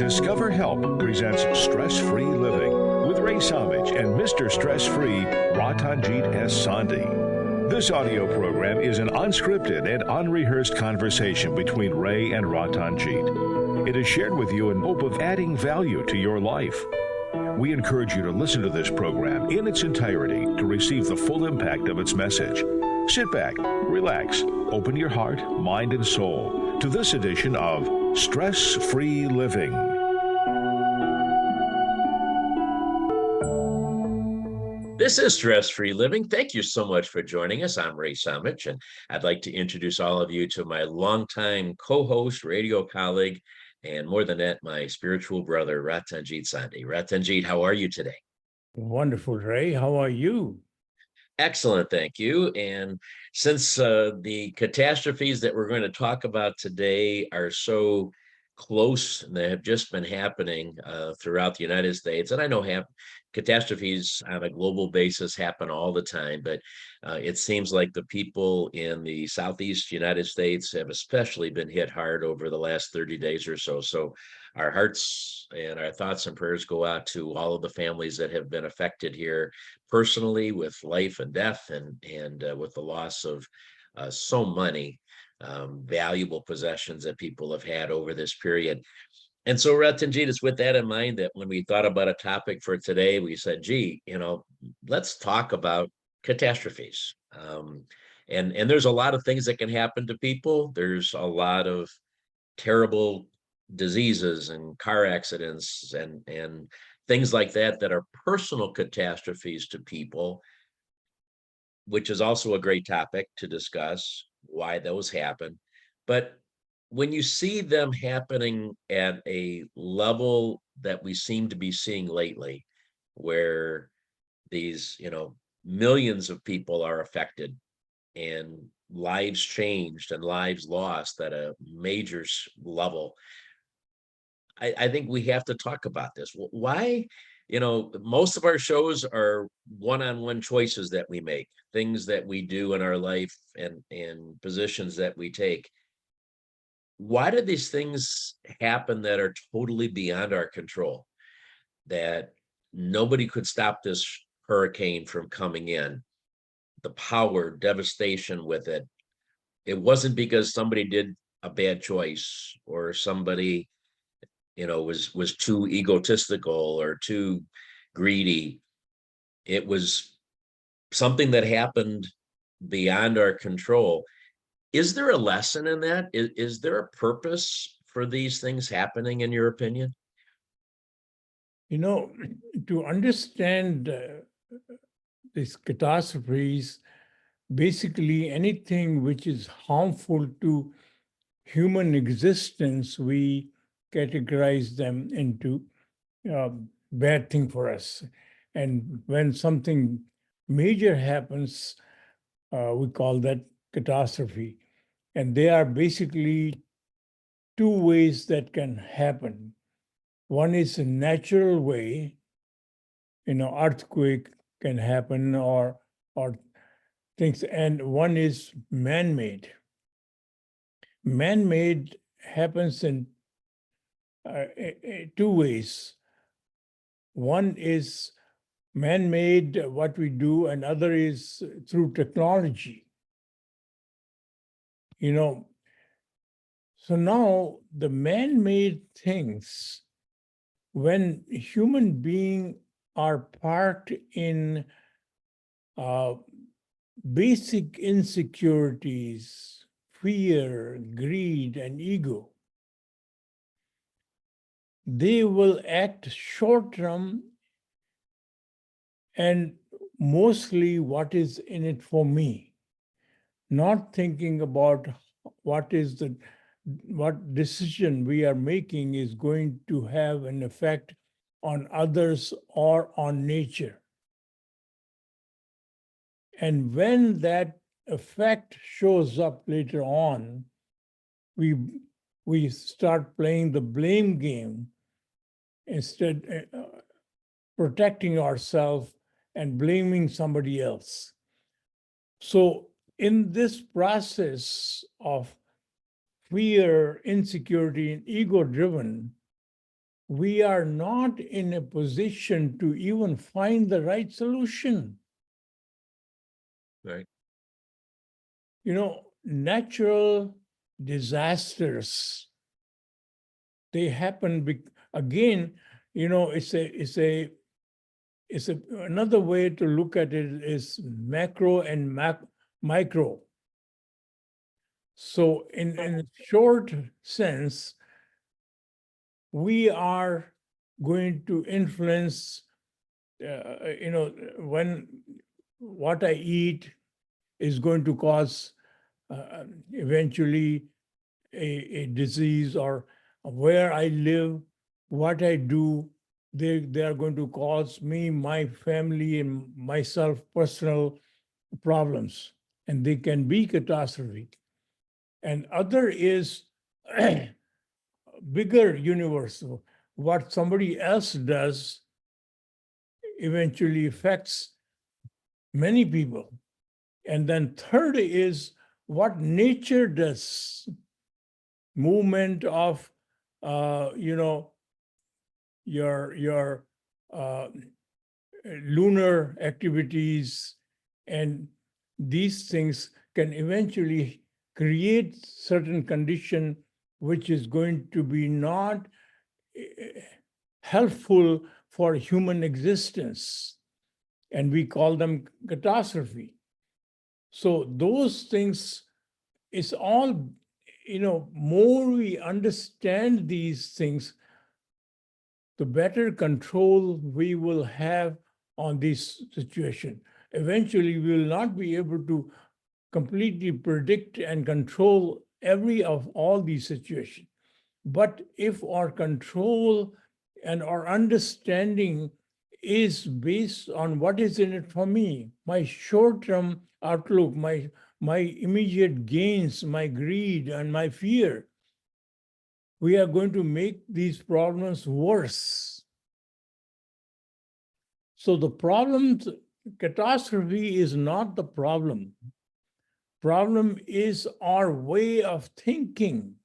Discover Help presents Stress-Free Living with Ray Samich and Mr. Stress-Free Ratanjit S. Sandhi. This audio program is an unscripted and unrehearsed conversation between Ray and Ratanjit. It is shared with you in hope of adding value to your life. We encourage you to listen to this program in its entirety to receive the full impact of its message. Sit back, relax, open your heart, mind, and soul to this edition of Stress-Free Living. This is Stress-Free Living. Thank you so much for joining us. I'm Ray Samich, and I'd like to introduce all of you to my longtime co-host, radio colleague, and more than that, my spiritual brother, Ratanjit Sandhi. Ratanjit, how are you today? Wonderful, Ray. How are you? Excellent, thank you. And since the catastrophes that we're going to talk about today are so close and they have just been happening throughout the United States, and I know catastrophes on a global basis happen all the time, but it seems like the people in the Southeast United States have especially been hit hard over the last 30 days or so. So our hearts and our thoughts and prayers go out to all of the families that have been affected here personally with life and death and with the loss of so many valuable possessions that people have had over this period. And so, Ratanjit, it's with that in mind that when we thought about a topic for today, we said, gee, let's talk about catastrophes. And there's a lot of things that can happen to people. There's a lot of terrible diseases and car accidents and things like that that are personal catastrophes to people, which is also a great topic to discuss why those happen. But when you see them happening at a level that we seem to be seeing lately, where these, millions of people are affected and lives changed and lives lost at a major level, I think we have to talk about this. Why? Most of our shows are one-on-one choices that we make, things that we do in our life and positions that we take. Why did these things happen that are totally beyond our control? That nobody could stop this hurricane from coming in, the power, devastation with it. It wasn't because somebody did a bad choice or somebody was too egotistical or too greedy. It was something that happened beyond our control. Is there a lesson in that? Is there a purpose for these things happening, in your opinion? To understand these catastrophes, basically anything which is harmful to human existence, we categorize them into bad thing for us. And when something major happens, we call that catastrophe. And there are basically two ways that can happen. One is a natural way, earthquake can happen or things, and one is man-made. Man-made happens in two ways. One is man-made, what we do, and other is through technology. So now the man-made things, when human beings are part in basic insecurities, fear, greed, and ego, they will act short-term and mostly what is in it for me, not thinking about what decision we are making is going to have an effect on others or on nature. And when that effect shows up later on, we start playing the blame game instead protecting ourselves and blaming somebody else. So in this process of fear, insecurity, and ego-driven, we are not in a position to even find the right solution. Right. Natural disasters, they happen again, another way to look at it is macro and micro. So in a short sense, we are going to influence, when what I eat is going to cause eventually a disease, or where I live, what I do, they are going to cause me, my family, and myself personal problems, and they can be catastrophic. And other is bigger universal. What somebody else does eventually affects many people. And then third is what nature does. Movement of, your lunar activities, and these things can eventually create certain condition which is going to be not helpful for human existence, and we call them catastrophe. So those things is all, more we understand these things, the better control we will have on this situation. Eventually, we will not be able to completely predict and control every of all these situations. But if our control and our understanding is based on what is in it for me, my short-term outlook, my immediate gains, my greed, and my fear, we are going to make these problems worse. So the problem, catastrophe is not the problem. Problem is our way of thinking.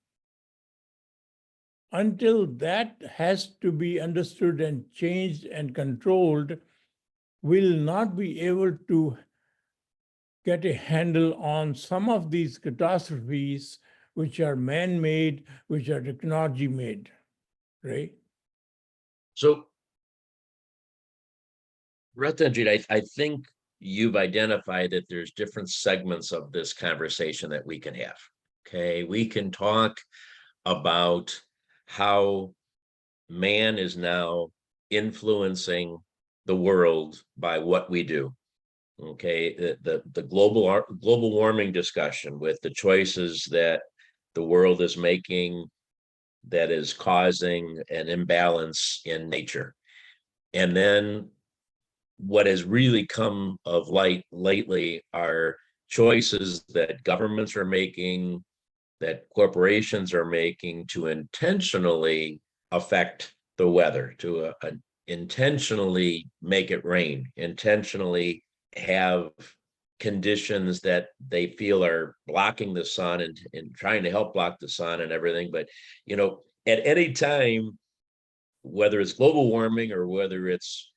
Until that has to be understood and changed and controlled, we'll not be able to get a handle on some of these catastrophes which are man-made, which are technology-made, right? So, Ratanjit, I think you've identified that there's different segments of this conversation that we can have. Okay, we can talk about how man is now influencing the world by what we do. Okay, the global warming discussion, with the choices that the world is making that is causing an imbalance in nature. And then what has really come of light lately are choices that governments are making, that corporations are making, to intentionally affect the weather, to intentionally make it rain, intentionally have conditions that they feel are blocking the sun, and trying to help block the sun and everything. But, at any time, whether it's global warming or whether it's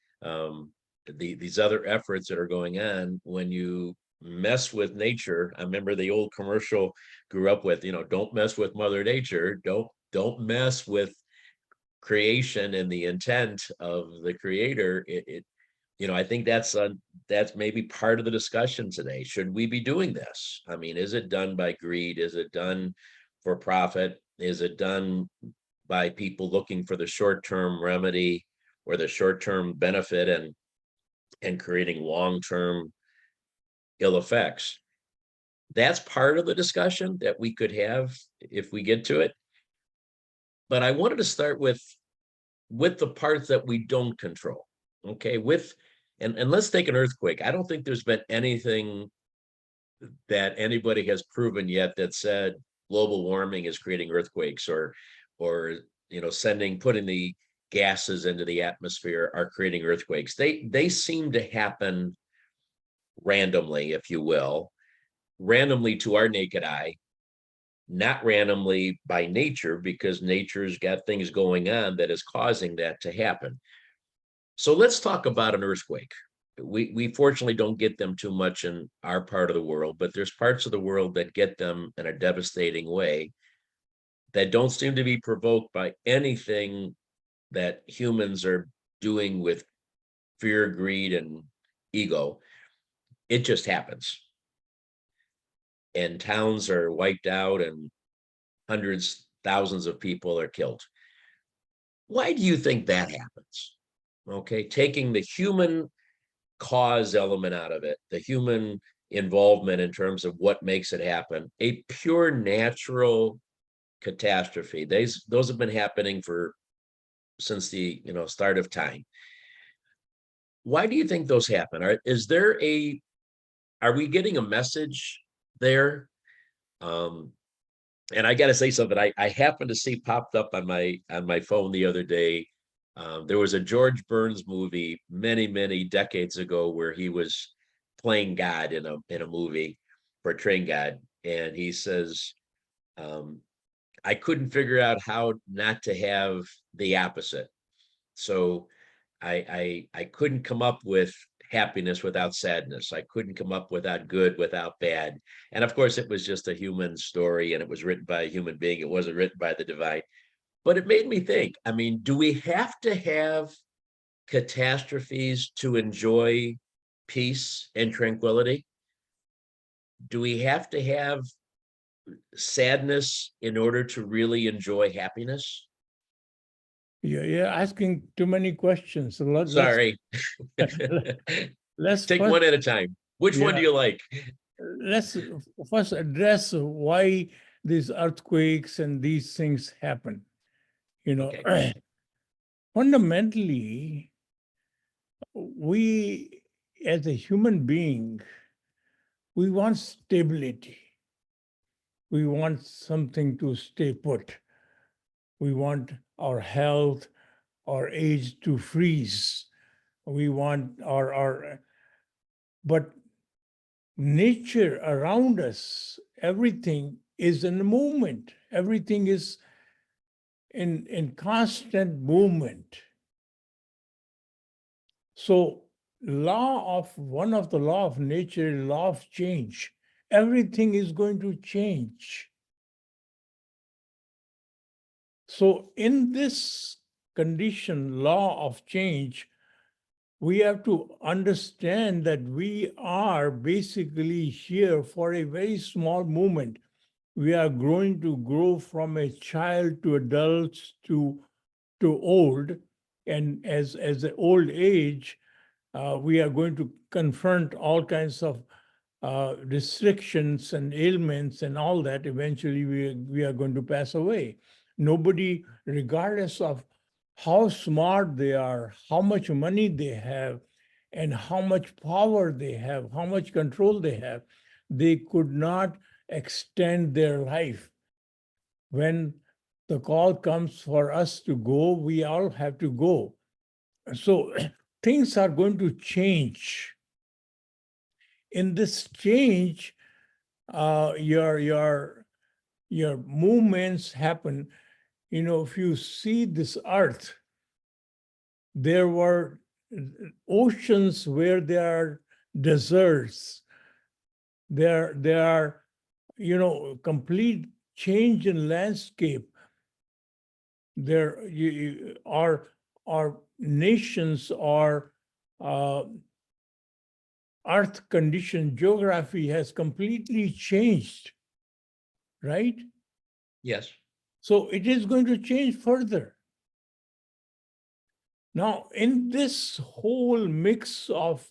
these other efforts that are going on, when you mess with nature, I remember the old commercial grew up with, don't mess with Mother Nature, don't mess with creation and the intent of the creator. I think that's maybe part of the discussion today. Should we be doing this? I mean, is it done by greed? Is it done for profit? Is it done by people looking for the short-term remedy or the short-term benefit, and creating long-term ill effects? That's part of the discussion that we could have if we get to it. But I wanted to start with the parts that we don't control. Okay, and let's take an earthquake. I don't think there's been anything that anybody has proven yet that said global warming is creating earthquakes, or putting the gases into the atmosphere are creating earthquakes. They seem to happen randomly, if you will, randomly to our naked eye. not randomly by nature, because nature's got things going on that is causing that to happen. So let's talk about an earthquake. We fortunately don't get them too much in our part of the world, but there's parts of the world that get them in a devastating way that don't seem to be provoked by anything that humans are doing with fear, greed, and ego. It just happens. And towns are wiped out and hundreds, thousands of people are killed. Why do you think that happens? Okay, taking the human cause element out of it, the human involvement in terms of what makes it happen, a pure natural catastrophe. Those have been happening for since the start of time. Why do you think those happen? Are we getting a message there? And I got to say something. I happened to see popped up on my phone the other day. There was a George Burns movie many decades ago where he was playing God in a movie, portraying God, and he says, "I couldn't figure out how not to have the opposite. So I couldn't come up with happiness without sadness. I couldn't come up without good without bad." And of course, it was just a human story, and it was written by a human being. It wasn't written by the divine. But it made me think. I mean, do we have to have catastrophes to enjoy peace and tranquility? Do we have to have sadness in order to really enjoy happiness? You're asking too many questions. So Sorry. let's Take first, one at a time. Which one do yeah, you like? let's first address why these earthquakes and these things happen. Okay. Fundamentally, we as a human being, we want stability. We want something to stay put. We want our health, our age to freeze. We want but nature around us, everything is in movement. Everything is in constant movement. So one of the law of nature, law of change. Everything is going to change. So in this condition, law of change, we have to understand that we are basically here for a very small moment. We are going to grow from a child to adults to old, and as the old age, we are going to confront all kinds of restrictions and ailments and all that. Eventually, we are going to pass away. Nobody, regardless of how smart they are, how much money they have, and how much power they have, how much control they have, they could not extend their life. When the call comes for us to go, we all have to go. So things are going to change. In this change, your movements happen. If you see this earth, there were oceans where there are deserts. There are, complete change in landscape. There are nations or earth condition, geography has completely changed, right? Yes. So it is going to change further. Now, in this whole mix of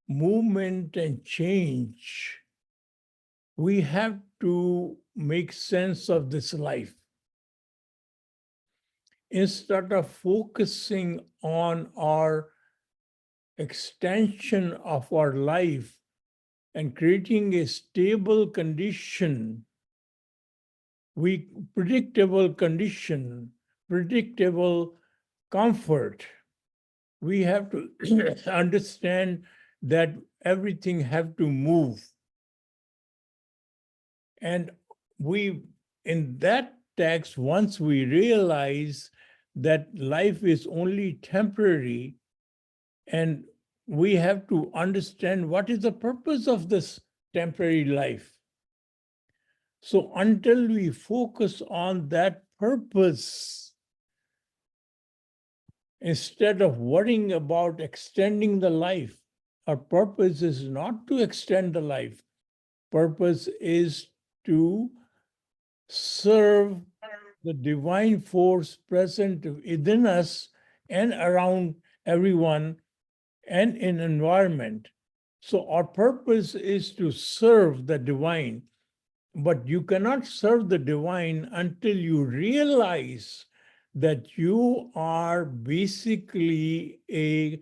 movement and change, we have to make sense of this life. Instead of focusing on our extension of our life and creating a stable condition, predictable condition, predictable comfort, we have to understand that everything have to move. And we in that text, once we realize that life is only temporary, and we have to understand what is the purpose of this temporary life. So until we focus on that purpose, instead of worrying about extending the life, our purpose is not to extend the life. Purpose is to serve the divine force present within us and around everyone and in environment. So our purpose is to serve the divine, but you cannot serve the divine until you realize that you are basically a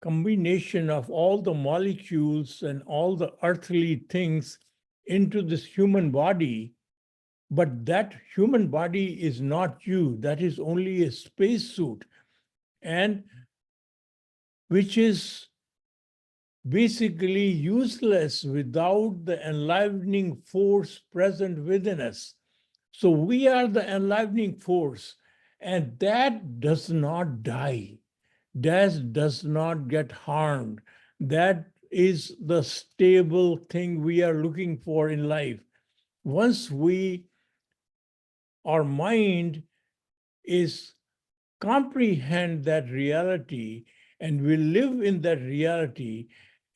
combination of all the molecules and all the earthly things into this human body. But that human body is not you. That is only a spacesuit, and which is basically useless without the enlivening force present within us. So we are the enlivening force, and that does not die. That does not get harmed. That is the stable thing we are looking for in life. Once our mind is comprehend that reality and we live in that reality,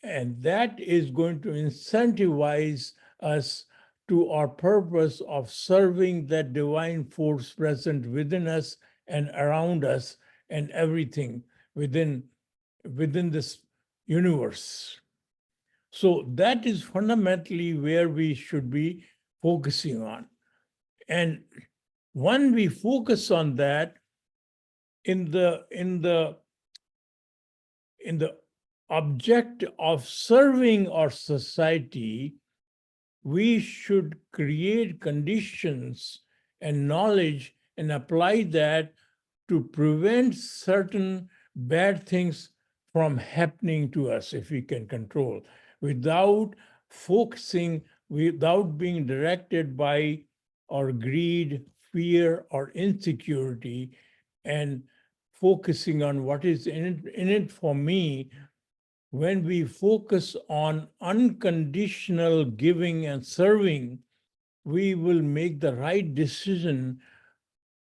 and that is going to incentivize us to our purpose of serving that divine force present within us and around us and everything within this universe. So that is fundamentally where we should be focusing on. And when we focus on that, in the object of serving our society, we should create conditions and knowledge and apply that to prevent certain bad things from happening to us if we can control, without focusing, without being directed by our greed, fear, or insecurity, and focusing on what is in it for me. When we focus on unconditional giving and serving, we will make the right decision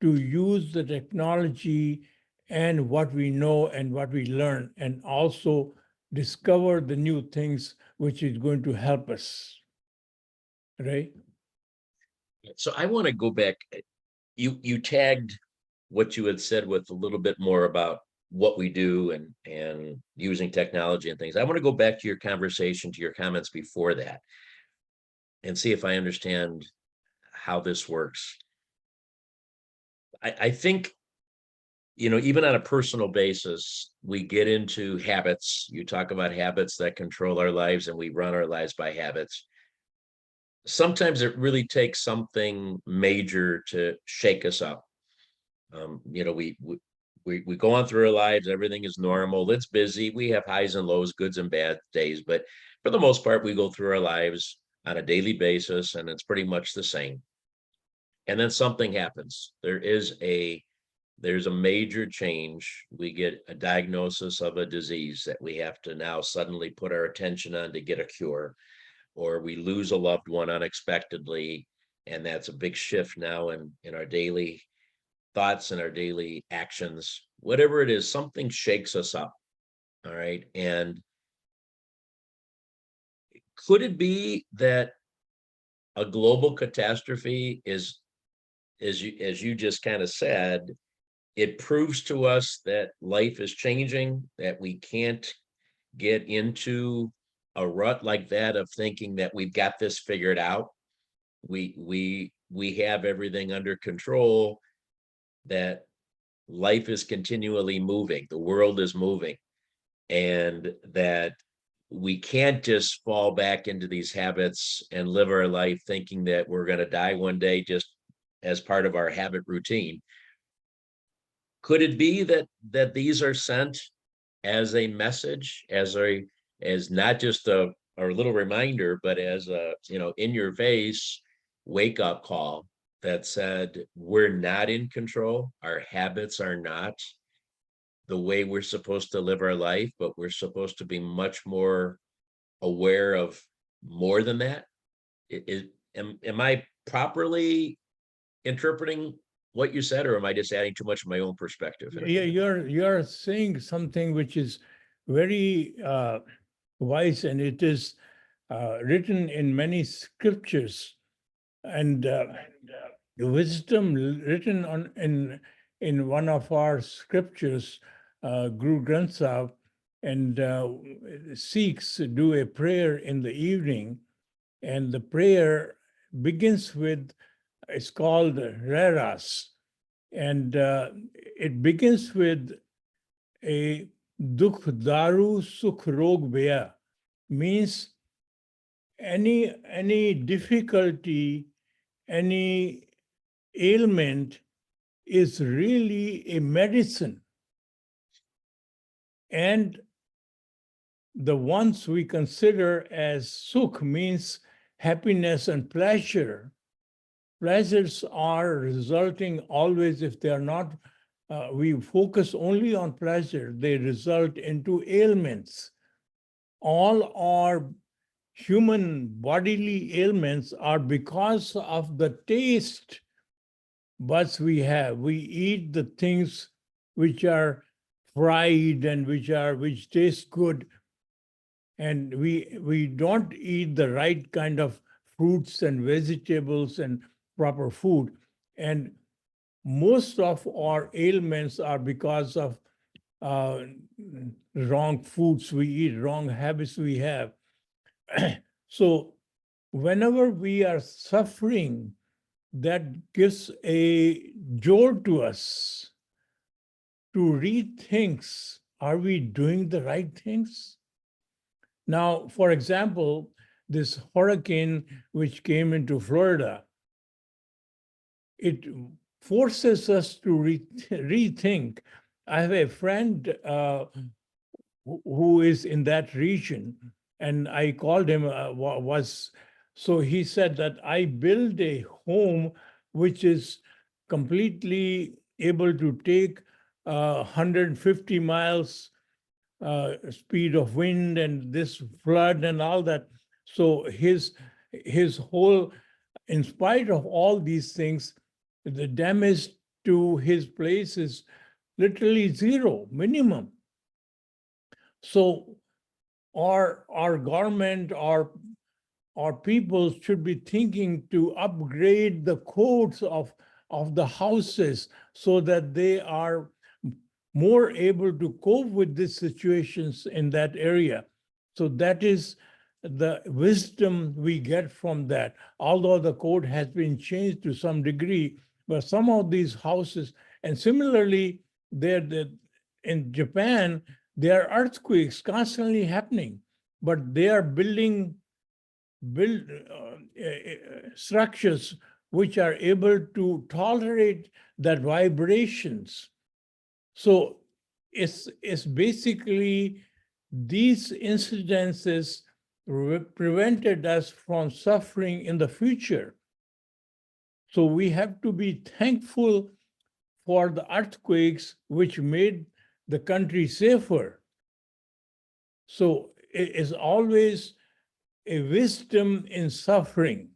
to use the technology and what we know and what we learn, and also discover the new things which is going to help us. Right? So I want to go back. You tagged what you had said with a little bit more about what we do and using technology and things. I want to go back to your conversation, to your comments before that, and see if I understand how this works. I think, even on a personal basis, we get into habits. You talk about habits that control our lives, and we run our lives by habits. Sometimes it really takes something major to shake us up. We go on through our lives, everything is normal, it's busy, we have highs and lows, goods and bad days, but for the most part, we go through our lives on a daily basis, and it's pretty much the same. And then something happens. There's a major change. We get a diagnosis of a disease that we have to now suddenly put our attention on to get a cure, or we lose a loved one unexpectedly, and that's a big shift now in our daily thoughts and our daily actions. Whatever it is, something shakes us up. All right. And could it be that a global catastrophe is, as you just kind of said, it proves to us that life is changing, that we can't get into a rut like that of thinking that we've got this figured out. We have everything under control, that life is continually moving, the world is moving, and that we can't just fall back into these habits and live our life thinking that we're going to die one day just as part of our habit routine. Could it be that these are sent as a message, as not just a little reminder, but as a, in your face, wake-up call that said, we're not in control, our habits are not the way we're supposed to live our life, but we're supposed to be much more aware of more than that? Am I properly interpreting what you said, or am I just adding too much of my own perspective? Yeah, you're saying something which is very wise, and it is written in many scriptures, and wisdom written on in one of our scriptures, Guru Granth Sahib, and Sikhs do a prayer in the evening, and the prayer begins with, it's called Reras, and it begins with a Dukh Daru Sukh Rog Bhaya, means any difficulty, any ailment is really a medicine. And the ones we consider as sukh means happiness and pleasure. Pleasures are resulting always, if they are not, we focus only on pleasure, they result into ailments. All our human bodily ailments are because of the taste buds we have. We eat the things which are fried and which taste good, and we don't eat the right kind of fruits and vegetables and proper food. And most of our ailments are because of wrong foods we eat, wrong habits we have. So whenever we are suffering, that gives a jolt to us to rethink, are we doing the right things? Now, for example, this hurricane which came into Florida, it forces us to rethink. I have a friend who is in that region, and I called him, so he said that I build a home which is completely able to take 150 miles speed of wind and this flood and all that. So his whole, in spite of all these things, the damage to his place is literally zero, minimum. So our government, our people should be thinking to upgrade the codes of the houses so that they are more able to cope with these situations in that area. So that is the wisdom we get from that. Although the code has been changed to some degree, but some of these houses, and similarly, in Japan, there are earthquakes constantly happening, but they are building structures which are able to tolerate that vibrations. So it's basically these incidences prevented us from suffering in the future. So we have to be thankful for the earthquakes which made the country safer. So it is always a wisdom in suffering.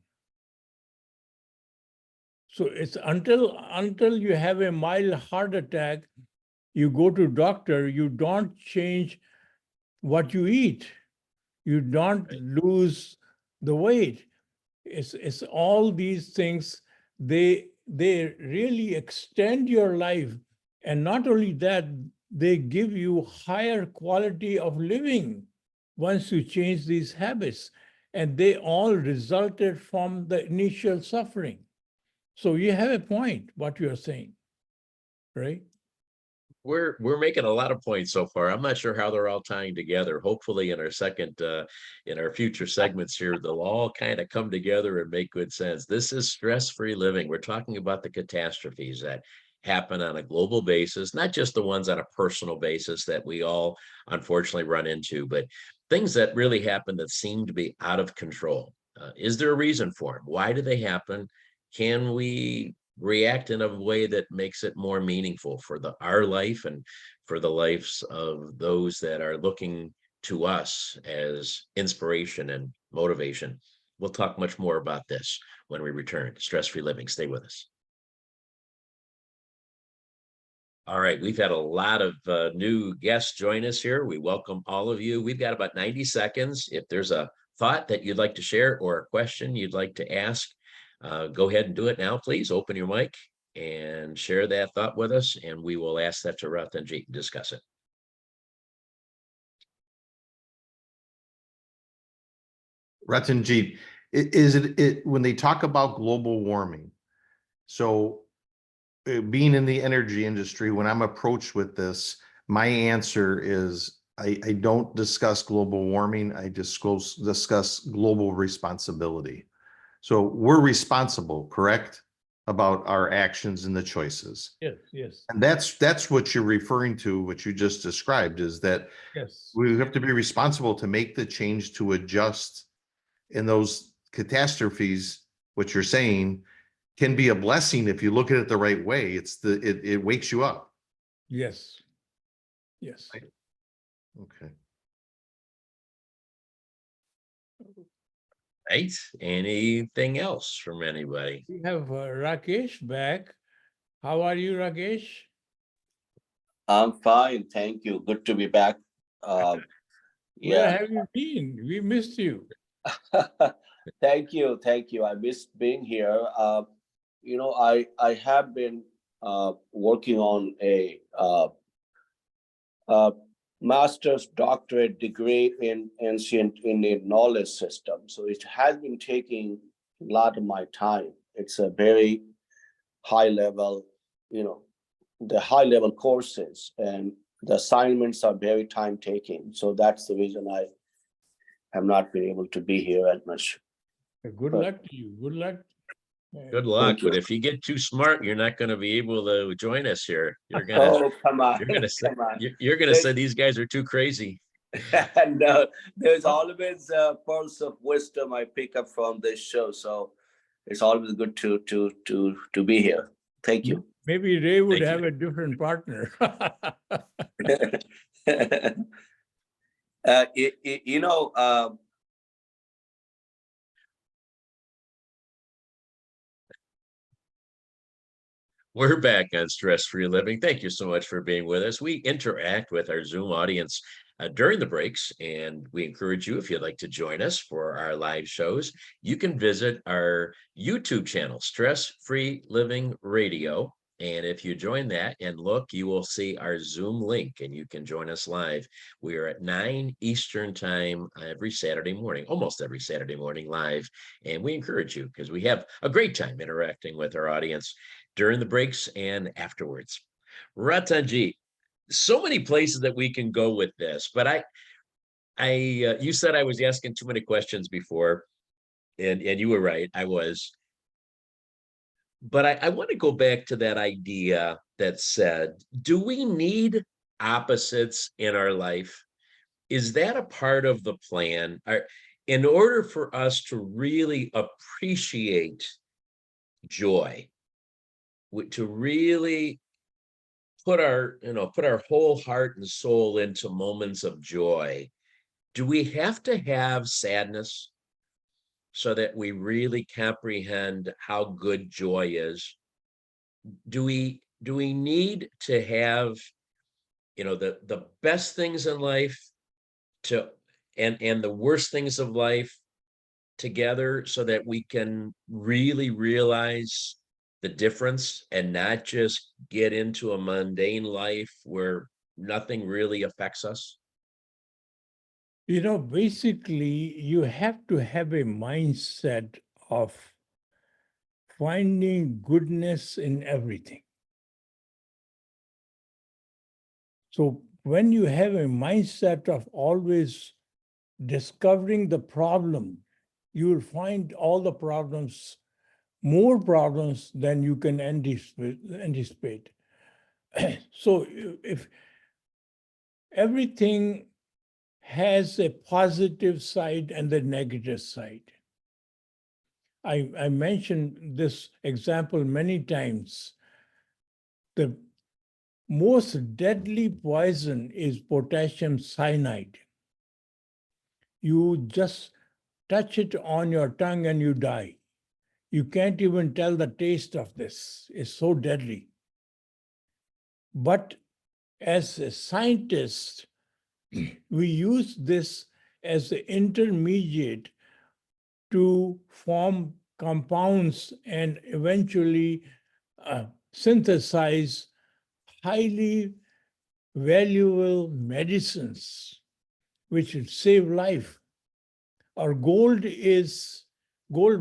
So it's until you have a mild heart attack, you go to doctor, you don't change what you eat. You don't lose the weight. It's all these things, they really extend your life. And not only that, they give you higher quality of living once you change these habits. And they all resulted from the initial suffering. So you have a point, what you're saying, right? We're making a lot of points so far. I'm not sure how they're all tying together. Hopefully in our in our future segments here, they'll all kind of come together and make good sense. This is stress-free living. We're talking about the catastrophes that happen on a global basis, not just the ones on a personal basis that we all unfortunately run into, but things that really happen that seem to be out of control. Is there a reason for them? Why do they happen? Can we react in a way that makes it more meaningful for our life and for the lives of those that are looking to us as inspiration and motivation? We'll talk much more about this when we return to Stress-Free Living. Stay with us. All right, we've had a lot of new guests join us here. We welcome all of you. We've got about 90 seconds. If there's a thought that you'd like to share or a question you'd like to ask, go ahead and do it now, please. Open your mic and share that thought with us, and we will ask that to Ratanjit and discuss it. Ratanjit, is it when they talk about global warming, so being in the energy industry, when I'm approached with this, my answer is I don't discuss global warming. I discuss global responsibility. So we're responsible, correct, about our actions and the choices. Yes, yes, And that's what you're referring to, what you just described, is that yes. we have to be responsible to make the change to adjust. In those catastrophes, what you're saying can be a blessing if you look at it the right way. It wakes you up. Yes. Yes. Okay. Right? Anything else from anybody? We have Rakesh back. How are you, Rakesh? I'm fine, thank you. Good to be back. Where Yeah, have you been? We missed you. thank you, thank you. I missed being here. I have been working on a master's doctorate degree in ancient Indian knowledge system. So it has been taking a lot of my time. It's a very high level, the high level courses, and the assignments are very time taking. So that's the reason I have not been able to be here as much. Good But- luck to you. Good luck. Good luck. you. But if you get too smart, you're not going to be able to join us here. You're gonna, Oh, come on, you're gonna say, come on. you're gonna say these guys are too crazy. And there's always pearls of wisdom I pick up from this show. So it's always good to be here. Thank you. Maybe Ray would Thank have you. a different partner. You know, We're back on Stress-Free Living. Thank you so much for being with us. We interact with our Zoom audience during the breaks, and we encourage you, if you'd like to join us for our live shows, you can visit our YouTube channel, Stress-Free Living Radio. And if you join that and look, you will see our Zoom link, and you can join us live. We are at 9 Eastern time every Saturday morning, almost every Saturday morning live. And we encourage you, because we have a great time interacting with our audience during the breaks and afterwards. Ratanjit, so many places that we can go with this, but you said I was asking too many questions before, and you were right, I was. But I want to go back to that idea that said, do we need opposites in our life? Is that a part of the plan? In order for us to really appreciate joy, to really put our whole heart and soul into moments of joy, do we have to have sadness so that we really comprehend how good joy is? Do we need to have the best things in life and the worst things of life together so that we can really realize the difference and not just get into a mundane life where nothing really affects us? Basically, you have to have a mindset of finding goodness in everything. So when you have a mindset of always discovering the problem, you will find all the problems, more problems than you can anticipate. So if everything has a positive side and the negative side, I mentioned this example many times. The most deadly poison is potassium cyanide. You just touch it on your tongue and you die. You can't even tell the taste of this. It's so deadly. But as a scientist, we use this as the intermediate to form compounds and eventually synthesize highly valuable medicines which would save life. Our gold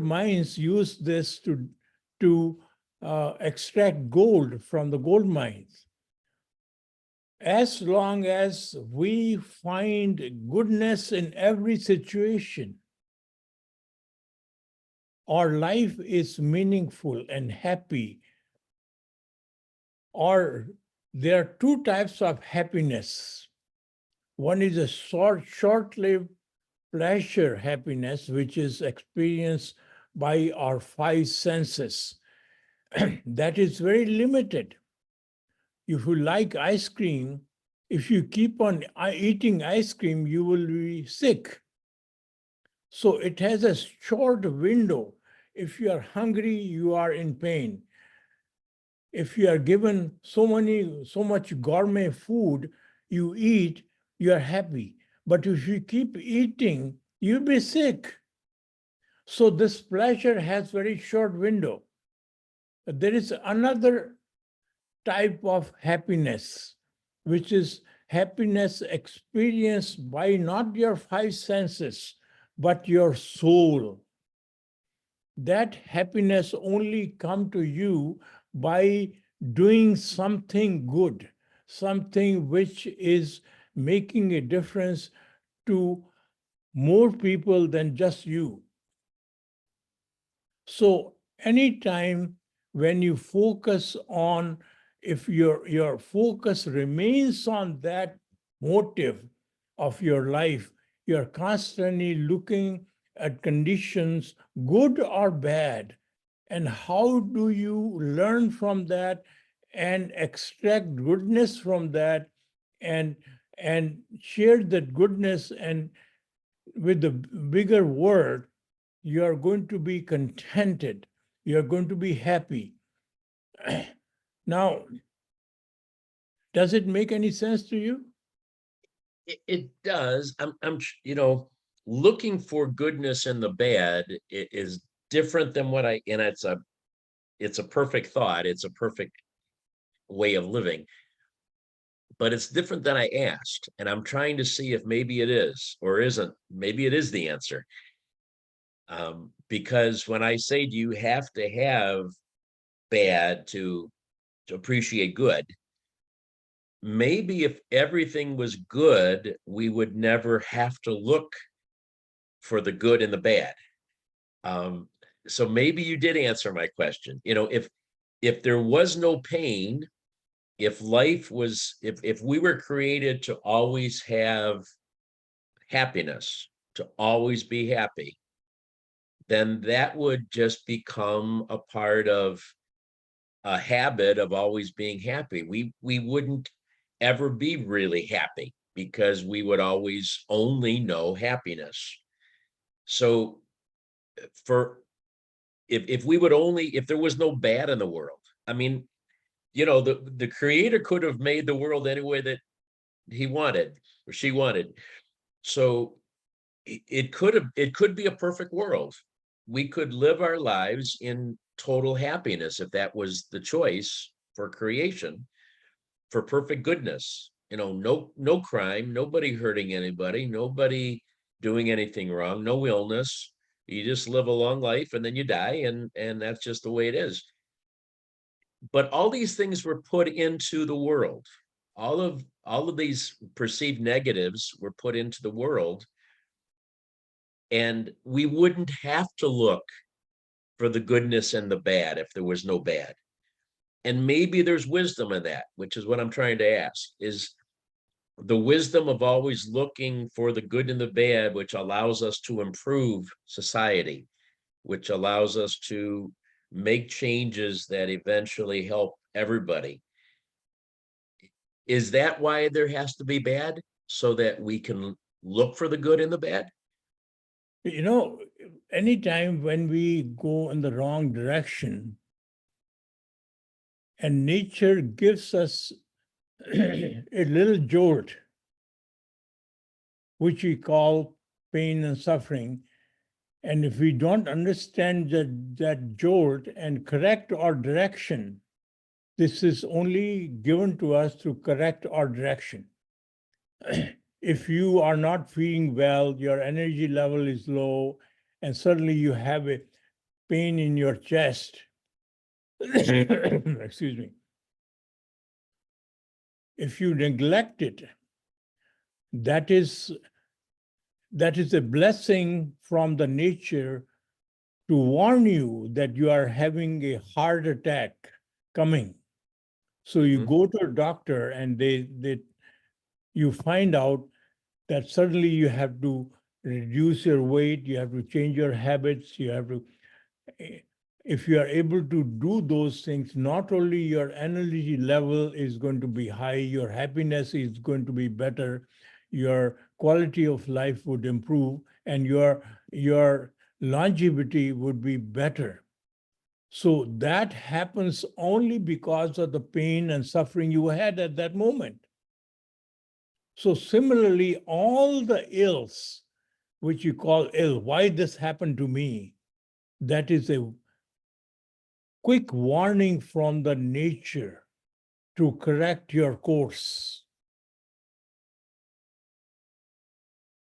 mines use this to extract gold from the gold mines. As long as we find goodness in every situation, our life is meaningful and happy. Or there are two types of happiness. One is a short-lived pleasure happiness, which is experienced by our five senses. That is very limited. If you like ice cream, if you keep on eating ice cream, you will be sick. So it has a short window. If you are hungry, you are in pain. If you are given so much gourmet food, you eat, you are happy. But if you keep eating, you'll be sick. So this pleasure has very short window. There is another type of happiness, which is happiness experienced by not your five senses, but your soul. That happiness only comes to you by doing something good, something which is making a difference to more people than just you. So anytime when you focus on, if your focus remains on that motive of your life, you're constantly looking at conditions, good or bad, and how do you learn from that and extract goodness from that and share that goodness and with the bigger world, you are going to be contented. You're going to be happy. Now, does it make any sense to you? It does. Looking for goodness in the bad is different than what and it's a perfect thought. It's a perfect way of living, but it's different than I asked. And I'm trying to see if maybe it is or isn't. Maybe it is the answer. Because when I say, do you have to have bad to appreciate good? Maybe if everything was good, we would never have to look for the good and the bad. So maybe you did answer my question. If there was no pain, if life was, if we were created to always have happiness, to always be happy, then that would just become a part of a habit of always being happy. We wouldn't ever be really happy because we would always only know happiness. So if we would only, if there was no bad in the world, I mean, the creator could have made the world any way that he wanted or she wanted. So it could be a perfect world. We could live our lives in total happiness if that was the choice for creation, for perfect goodness. No crime, nobody hurting anybody, nobody doing anything wrong, no illness. You just live a long life and then you die, and that's just the way it is. But all these things were put into the world. All of these perceived negatives were put into the world, and we wouldn't have to look for the goodness and the bad if there was no bad. And maybe there's wisdom in that, which is what I'm trying to ask, is the wisdom of always looking for the good and the bad, which allows us to improve society. which allows us to make changes that eventually help everybody. Is that why there has to be bad? So that we can look for the good in the bad? You know, anytime when we go in the wrong direction, and nature gives us a little jolt, which we call pain and suffering. And if we don't understand that jolt and correct our direction, this is only given to us to correct our direction. If you are not feeling well, your energy level is low, and suddenly you have a pain in your chest, excuse me. If you neglect it, that is a blessing from the nature to warn you that you are having a heart attack coming. So you go to a doctor and you find out that suddenly you have to reduce your weight, you have to change your habits, you have to, if you are able to do those things, not only your energy level is going to be high, your happiness is going to be better, your quality of life would improve, and your longevity would be better. So that happens only because of the pain and suffering you had at that moment. So similarly, all the ills, which you call ill, why this happened to me, that is a quick warning from the nature to correct your course.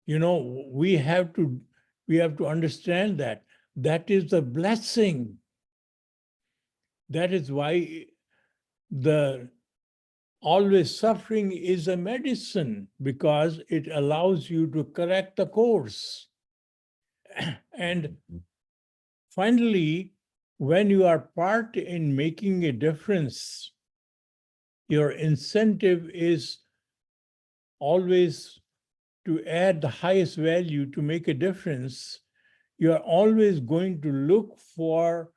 You know, we have to understand that. That is the blessing. That is why the always suffering is a medicine, because it allows you to correct the course. And finally, when you are part in making a difference, your incentive is always to add the highest value to make a difference. You are always going to look for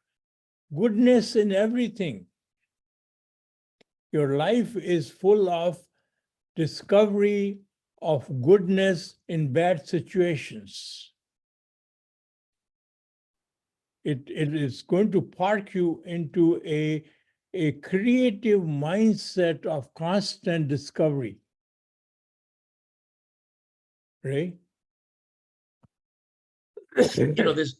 goodness in everything. Your life is full of discovery of goodness in bad situations. It is going to park you into a creative mindset of constant discovery. Ray? You know, this,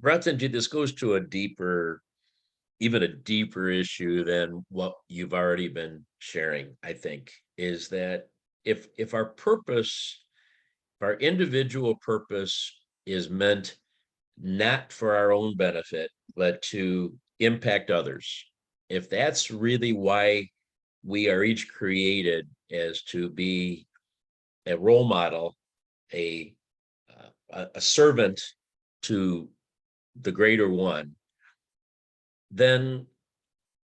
Ratanjit, this goes to even a deeper issue than what you've already been sharing, I think, is that if our purpose, if our individual purpose is meant not for our own benefit, but to impact others, if that's really why we are each created, as to be a role model, a servant to the greater one, then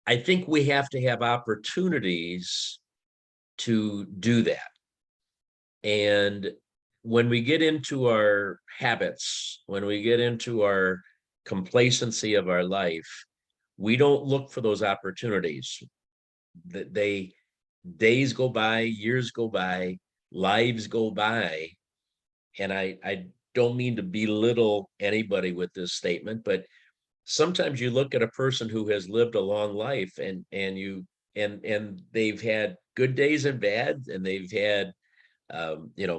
I think we have to have opportunities to do that. And when we get into our habits, when we get into our complacency of our life, we don't look for those opportunities. That days go by, years go by, lives go by. And I don't mean to belittle anybody with this statement, but sometimes you look at a person who has lived a long life, and they've had good days and bad, and they've had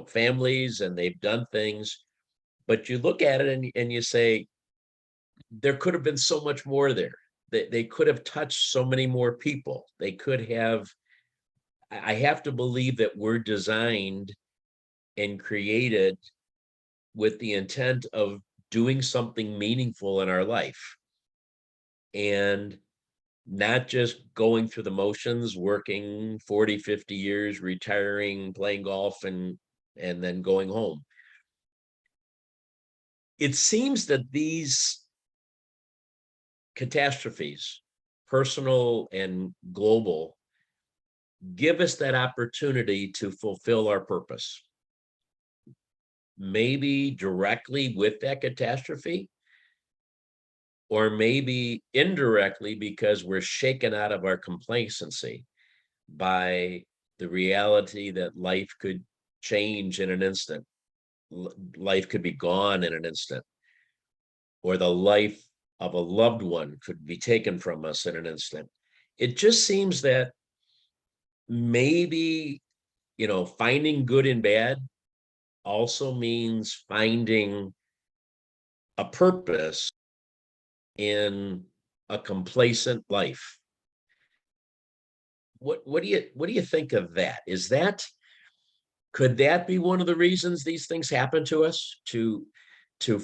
families, and they've done things, but you look at it and you say, there could have been so much more there. They could have touched so many more people. They could have. I have to believe that we're designed and created with the intent of doing something meaningful in our life, and not just going through the motions, working 40, 50 years, retiring, playing golf, and then going home. It seems that these catastrophes, personal and global, give us that opportunity to fulfill our purpose. Maybe directly with that catastrophe, or maybe indirectly because we're shaken out of our complacency by the reality that life could change in an instant. Life could be gone in an instant, or the life of a loved one could be taken from us in an instant. It just seems that maybe, finding good and bad also means finding a purpose in a complacent life. What do you think of that? Could that be one of the reasons these things happen to us, to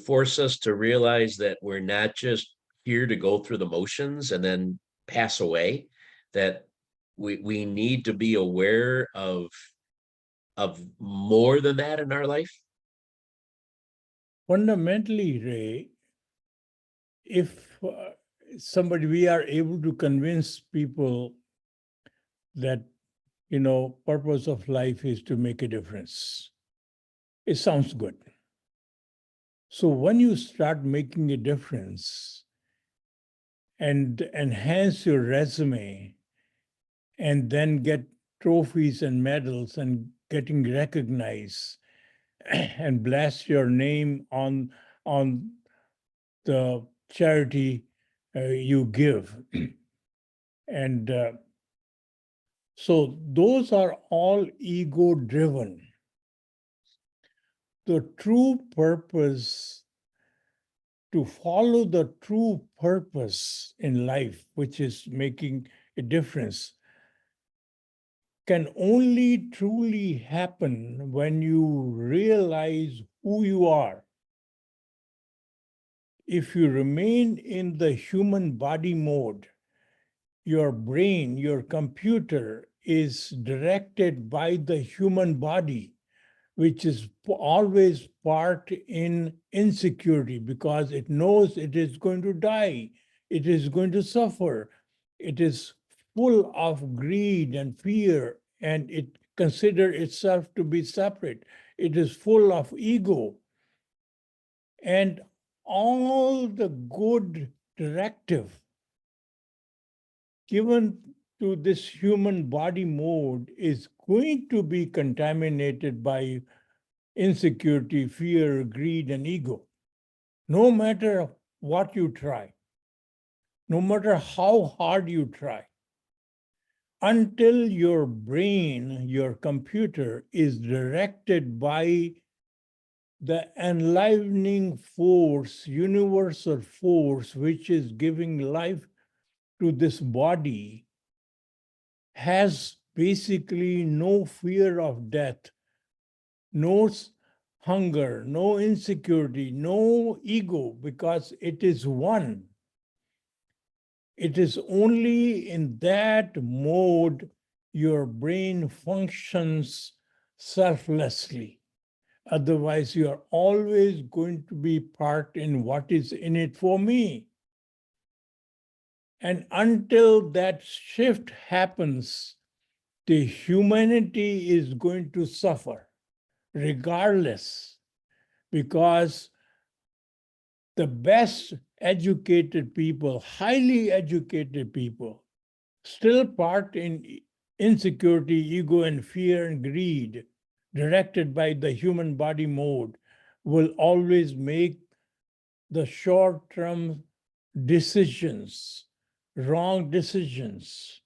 force us to realize that we're not just here to go through the motions and then pass away, that we need to be aware of more than that in our life? Fundamentally, Ray, if we are able to convince people that, purpose of life is to make a difference, it sounds good. So when you start making a difference and enhance your resume and then get trophies and medals and getting recognized and blast your name on the charity you give. And so those are all ego driven. The true purpose, to follow the true purpose in life, which is making a difference, can only truly happen when you realize who you are. If you remain in the human body mode, your brain, your computer is directed by the human body, which is always part in insecurity because it knows it is going to die, it is going to suffer, it is full of greed and fear, and it considers itself to be separate. It is full of ego. And all the good directive given to this human body mode is going to be contaminated by insecurity, fear, greed, and ego. No matter what you try, no matter how hard you try, until your brain, your computer, is directed by the enlivening force, universal force, which is giving life to this body, has basically no fear of death, no hunger, no insecurity, no ego, because it is one. It is only in that mode your brain functions selflessly. Otherwise, you are always going to be part in what is in it for me. And until that shift happens, the humanity is going to suffer regardless, because the best educated people, highly educated people, still part in insecurity, ego, and fear and greed, directed by the human body mode, will always make the short-term decisions, wrong decisions.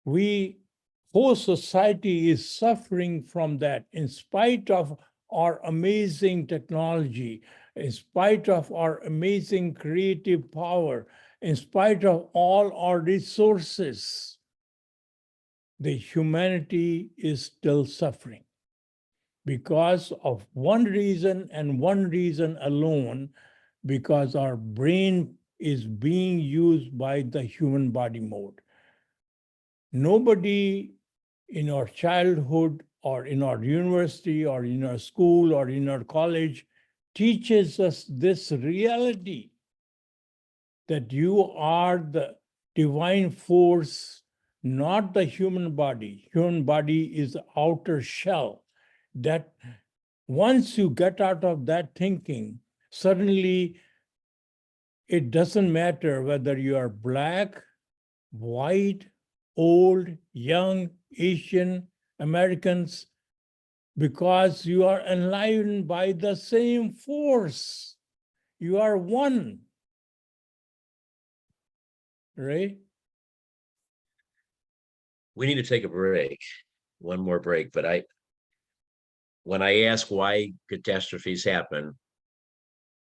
Whole society is suffering from that in spite of our amazing technology, in spite of our amazing creative power, in spite of all our resources. The humanity is still suffering because of one reason and one reason alone, because our brain is being used by the human body mode. Nobody in our childhood or in our university or in our school or in our college teaches us this reality, that you are the divine force, not the human body. Human body is the outer shell. That once you get out of that thinking, suddenly it doesn't matter whether you are black, white, old, young, Asian, Americans, because you are enlivened by the same force. You are one. Right? We need to take a break, one more break, but when I ask why catastrophes happen,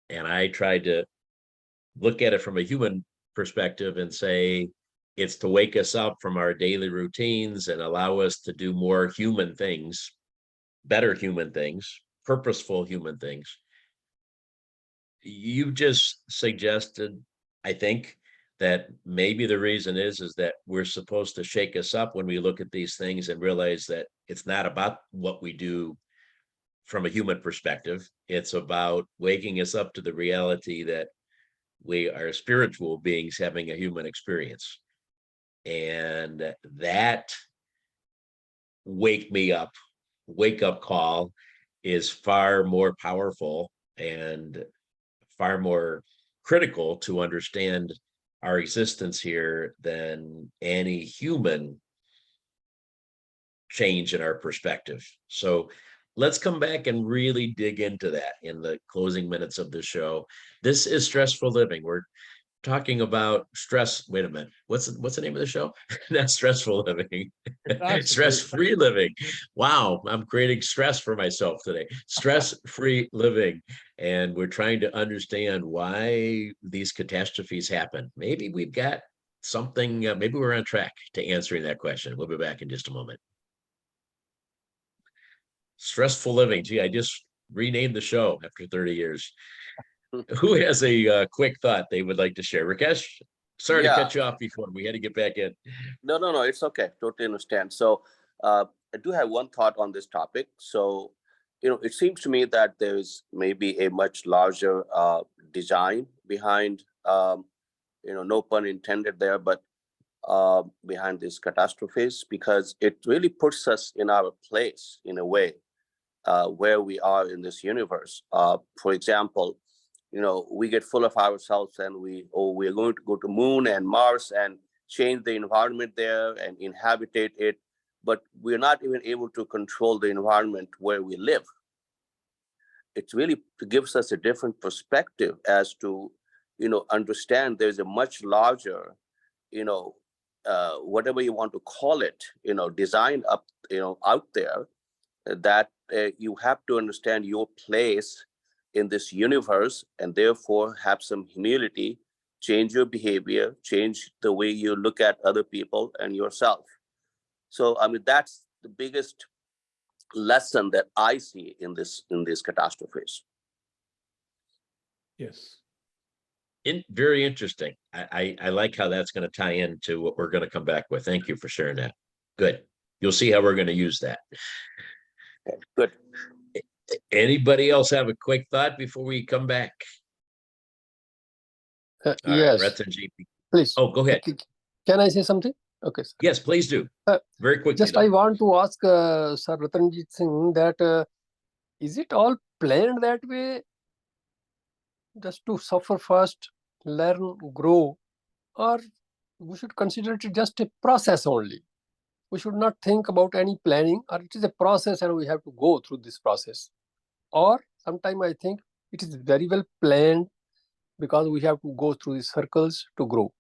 and I tried to look at it from a human perspective and say, it's to wake us up from our daily routines and allow us to do more human things, better human things, purposeful human things. You just suggested, I think, that maybe the reason is that we're supposed to shake us up when we look at these things and realize that it's not about what we do from a human perspective. It's about waking us up to the reality that we are spiritual beings having a human experience. And that wake up call is far more powerful and far more critical to understand our existence here than any human change in our perspective. So let's come back and really dig into that in the closing minutes of the show. This is Stressful Living. We're talking about stress. Wait a minute. What's the name of the show? Not Stressful Living. Stress-free living. Wow, I'm creating stress for myself today. Stress-free living. And we're trying to understand why these catastrophes happen. Maybe we've got something, maybe we're on track to answering that question. We'll be back in just a moment. Stressful living. Gee, I just renamed the show after 30 years. Who has a quick thought they would like to share? Rakesh, sorry to cut you off before. We had to get back in. No, it's okay. Totally understand. So I do have one thought on this topic. So, it seems to me that there is maybe a much larger design behind, no pun intended there, but behind these catastrophes, because it really puts us in our place in a way where we are in this universe. For example, we get full of ourselves and we're going to go to Moon and Mars and change the environment there and inhabitate it, but we're not even able to control the environment where we live. It really gives us a different perspective as to, understand there's a much larger, whatever you want to call it, design up, out there, that you have to understand your place in this universe, and therefore have some humility, change your behavior, change the way you look at other people and yourself. So, that's the biggest lesson that I see in these catastrophes. Yes. Very interesting. I like how that's going to tie into what we're going to come back with. Thank you for sharing that. Good. You'll see how we're going to use that. Okay, good. Anybody else have a quick thought before we come back? Yes, right, Ratanjit. please. Oh, go ahead. Can I say something? Okay, sir. Yes, please do. Very quickly. Just I want to ask Sir Ratanjit Singh that is it all planned that way, just to suffer first, learn, grow, or we should consider it just a process only? We should not think about any planning, or it is a process and we have to go through this process. Or sometimes I think it is very well planned because we have to go through these circles to grow.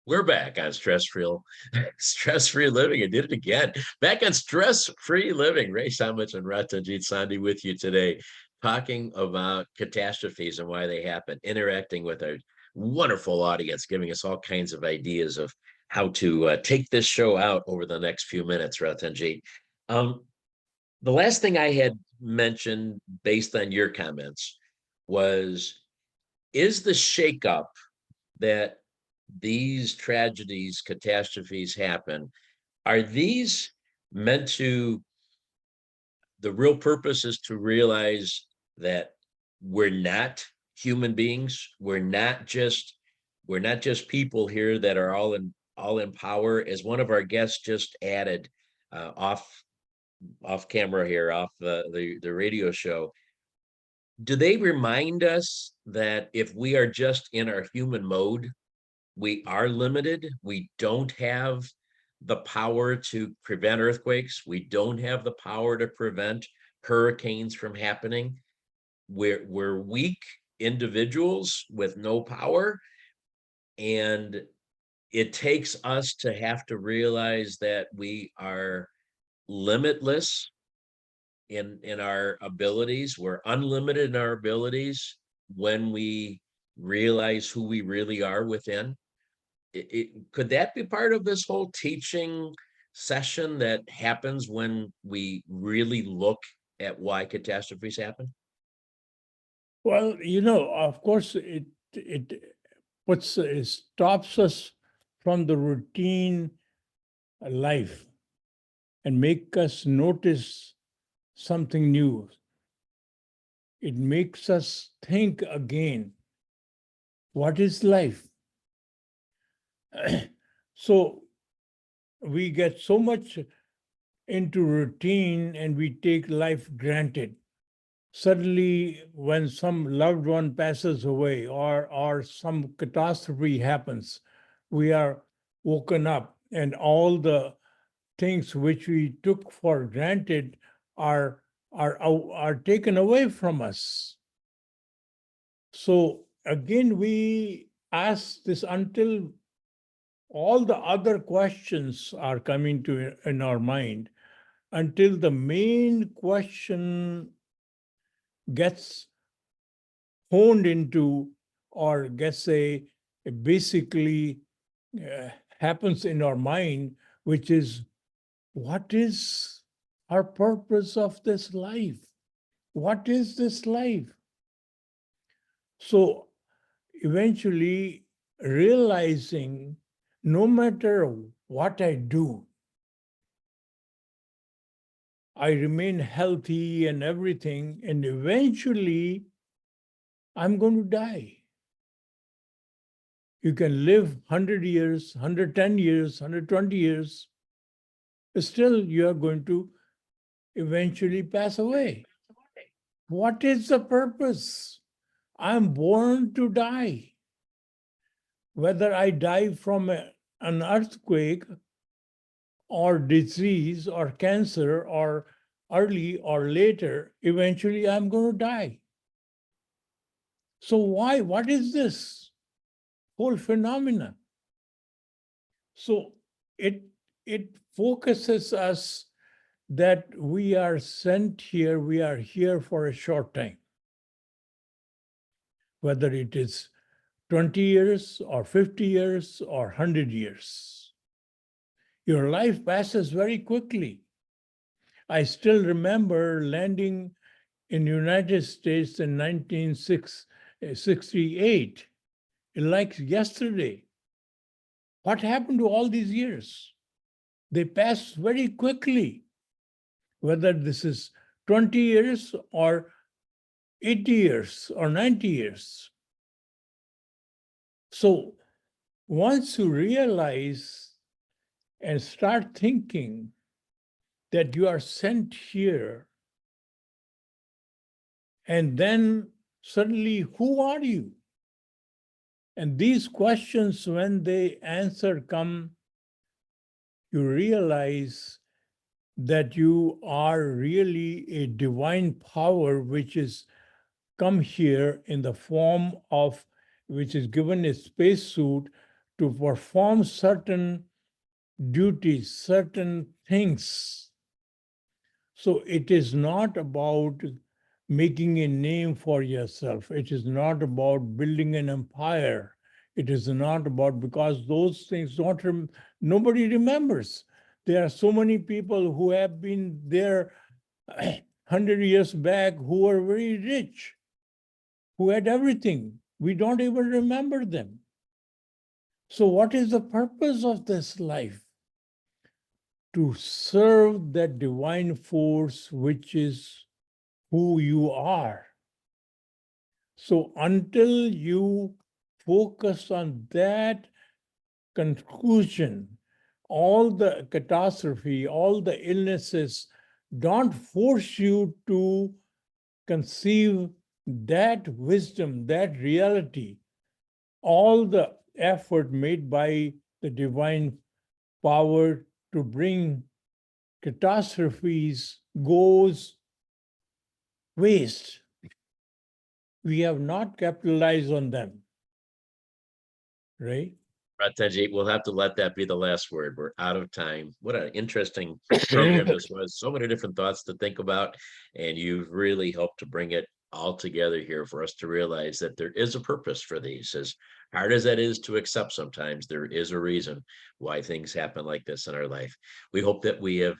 We're back on stress-free living. I did it again. Back on stress-free living. Ray Samich and Ratanjit Sandhi with you today, talking about catastrophes and why they happen, interacting with our wonderful audience, giving us all kinds of ideas of how to take this show out over the next few minutes, Ratanjit. The last thing I had mentioned based on your comments was, is the shakeup that these tragedies, catastrophes happen, are these meant to, the real purpose is to realize that we're not human beings, we're not just people here that are all in power, as one of our guests just added off camera here, off the radio show. do they remind us that if we are just in our human mode, we are limited? We don't have the power to prevent earthquakes. We don't have the power to prevent hurricanes from happening. We're weak individuals with no power. And it takes us to have to realize that we are limitless in our abilities. We're unlimited in our abilities when we realize who we really are within. Could that be part of this whole teaching session that happens when we really look at why catastrophes happen? Well, of course, it it stops us from the routine life and make us notice something new. It makes us think again, what is life? So we get so much into routine and we take life granted. Suddenly, when some loved one passes away or some catastrophe happens, we are woken up and all the things which we took for granted are taken away from us. So again, we ask this until all the other questions are coming to in our mind, until the main question gets honed into or gets basically happens in our mind, which is, what is our purpose of this life? What is this life? So eventually realizing no matter what I do, I remain healthy and everything, and eventually I'm going to die. You can live 100 years, 110 years, 120 years, but still you are going to eventually pass away. What is the purpose? I'm born to die. Whether I die from an earthquake or disease or cancer or early or later, eventually I'm going to die. So why? What is this whole phenomena? So it focuses us that we are sent here, we are here for a short time. Whether it is 20 years or 50 years or 100 years. Your life passes very quickly. I still remember landing in the United States in 1968, like yesterday. What happened to all these years? They pass very quickly, whether this is 20 years or 80 years or 90 years. So once you realize and start thinking that you are sent here, and then suddenly, who are you? And these questions, when the answer come, you realize that you are really a divine power which is come here in the form of, which is given a spacesuit to perform certain duties, certain things. So it is not about making a name for yourself. It is not about building an empire. It is not about, because those things nobody remembers. There are so many people who have been there 100 years back who were very rich, who had everything. We don't even remember them. So what is the purpose of this life? To serve that divine force, which is who you are. So until you focus on that conclusion, all the catastrophe, all the illnesses don't force you to conceive that wisdom, that reality, all the effort made by the divine power to bring catastrophes goes waste. We have not capitalized on them, right? Ratanjit, we'll have to let that be the last word. We're out of time. What an interesting program this was. So many different thoughts to think about, and you've really helped to bring it all together here for us to realize that there is a purpose for these. As hard as that is to accept sometimes, there is a reason why things happen like this in our life. We hope that we have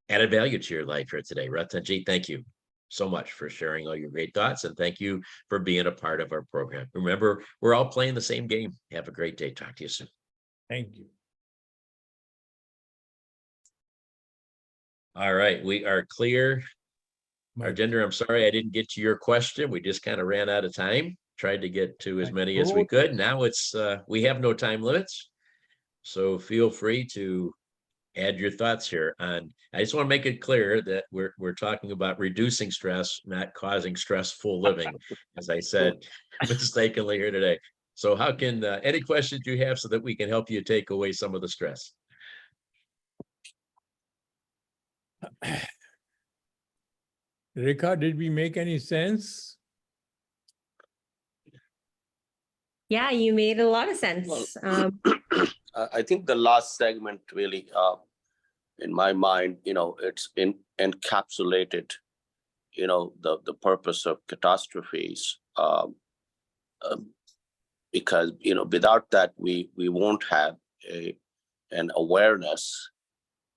added value to your life here today. Ratanjit, thank you so much for sharing all your great thoughts, and thank you for being a part of our program. Remember, we're all playing the same game. Have a great day. Talk to you soon. Thank you. All right, we are clear. Arjinder, I'm sorry I didn't get to your question. We just kind of ran out of time. Tried to get to as many as we could. Now it's we have no time limits, so feel free to add your thoughts here. And I just want to make it clear that we're talking about reducing stress, not causing stressful living, as I said mistakenly here today. So how can any questions you have so that we can help you take away some of the stress? Rekha, did we make any sense? Yeah, you made a lot of sense. I think the last segment really, in my mind, it's encapsulated, the purpose of catastrophes. Because, without that, we won't have an awareness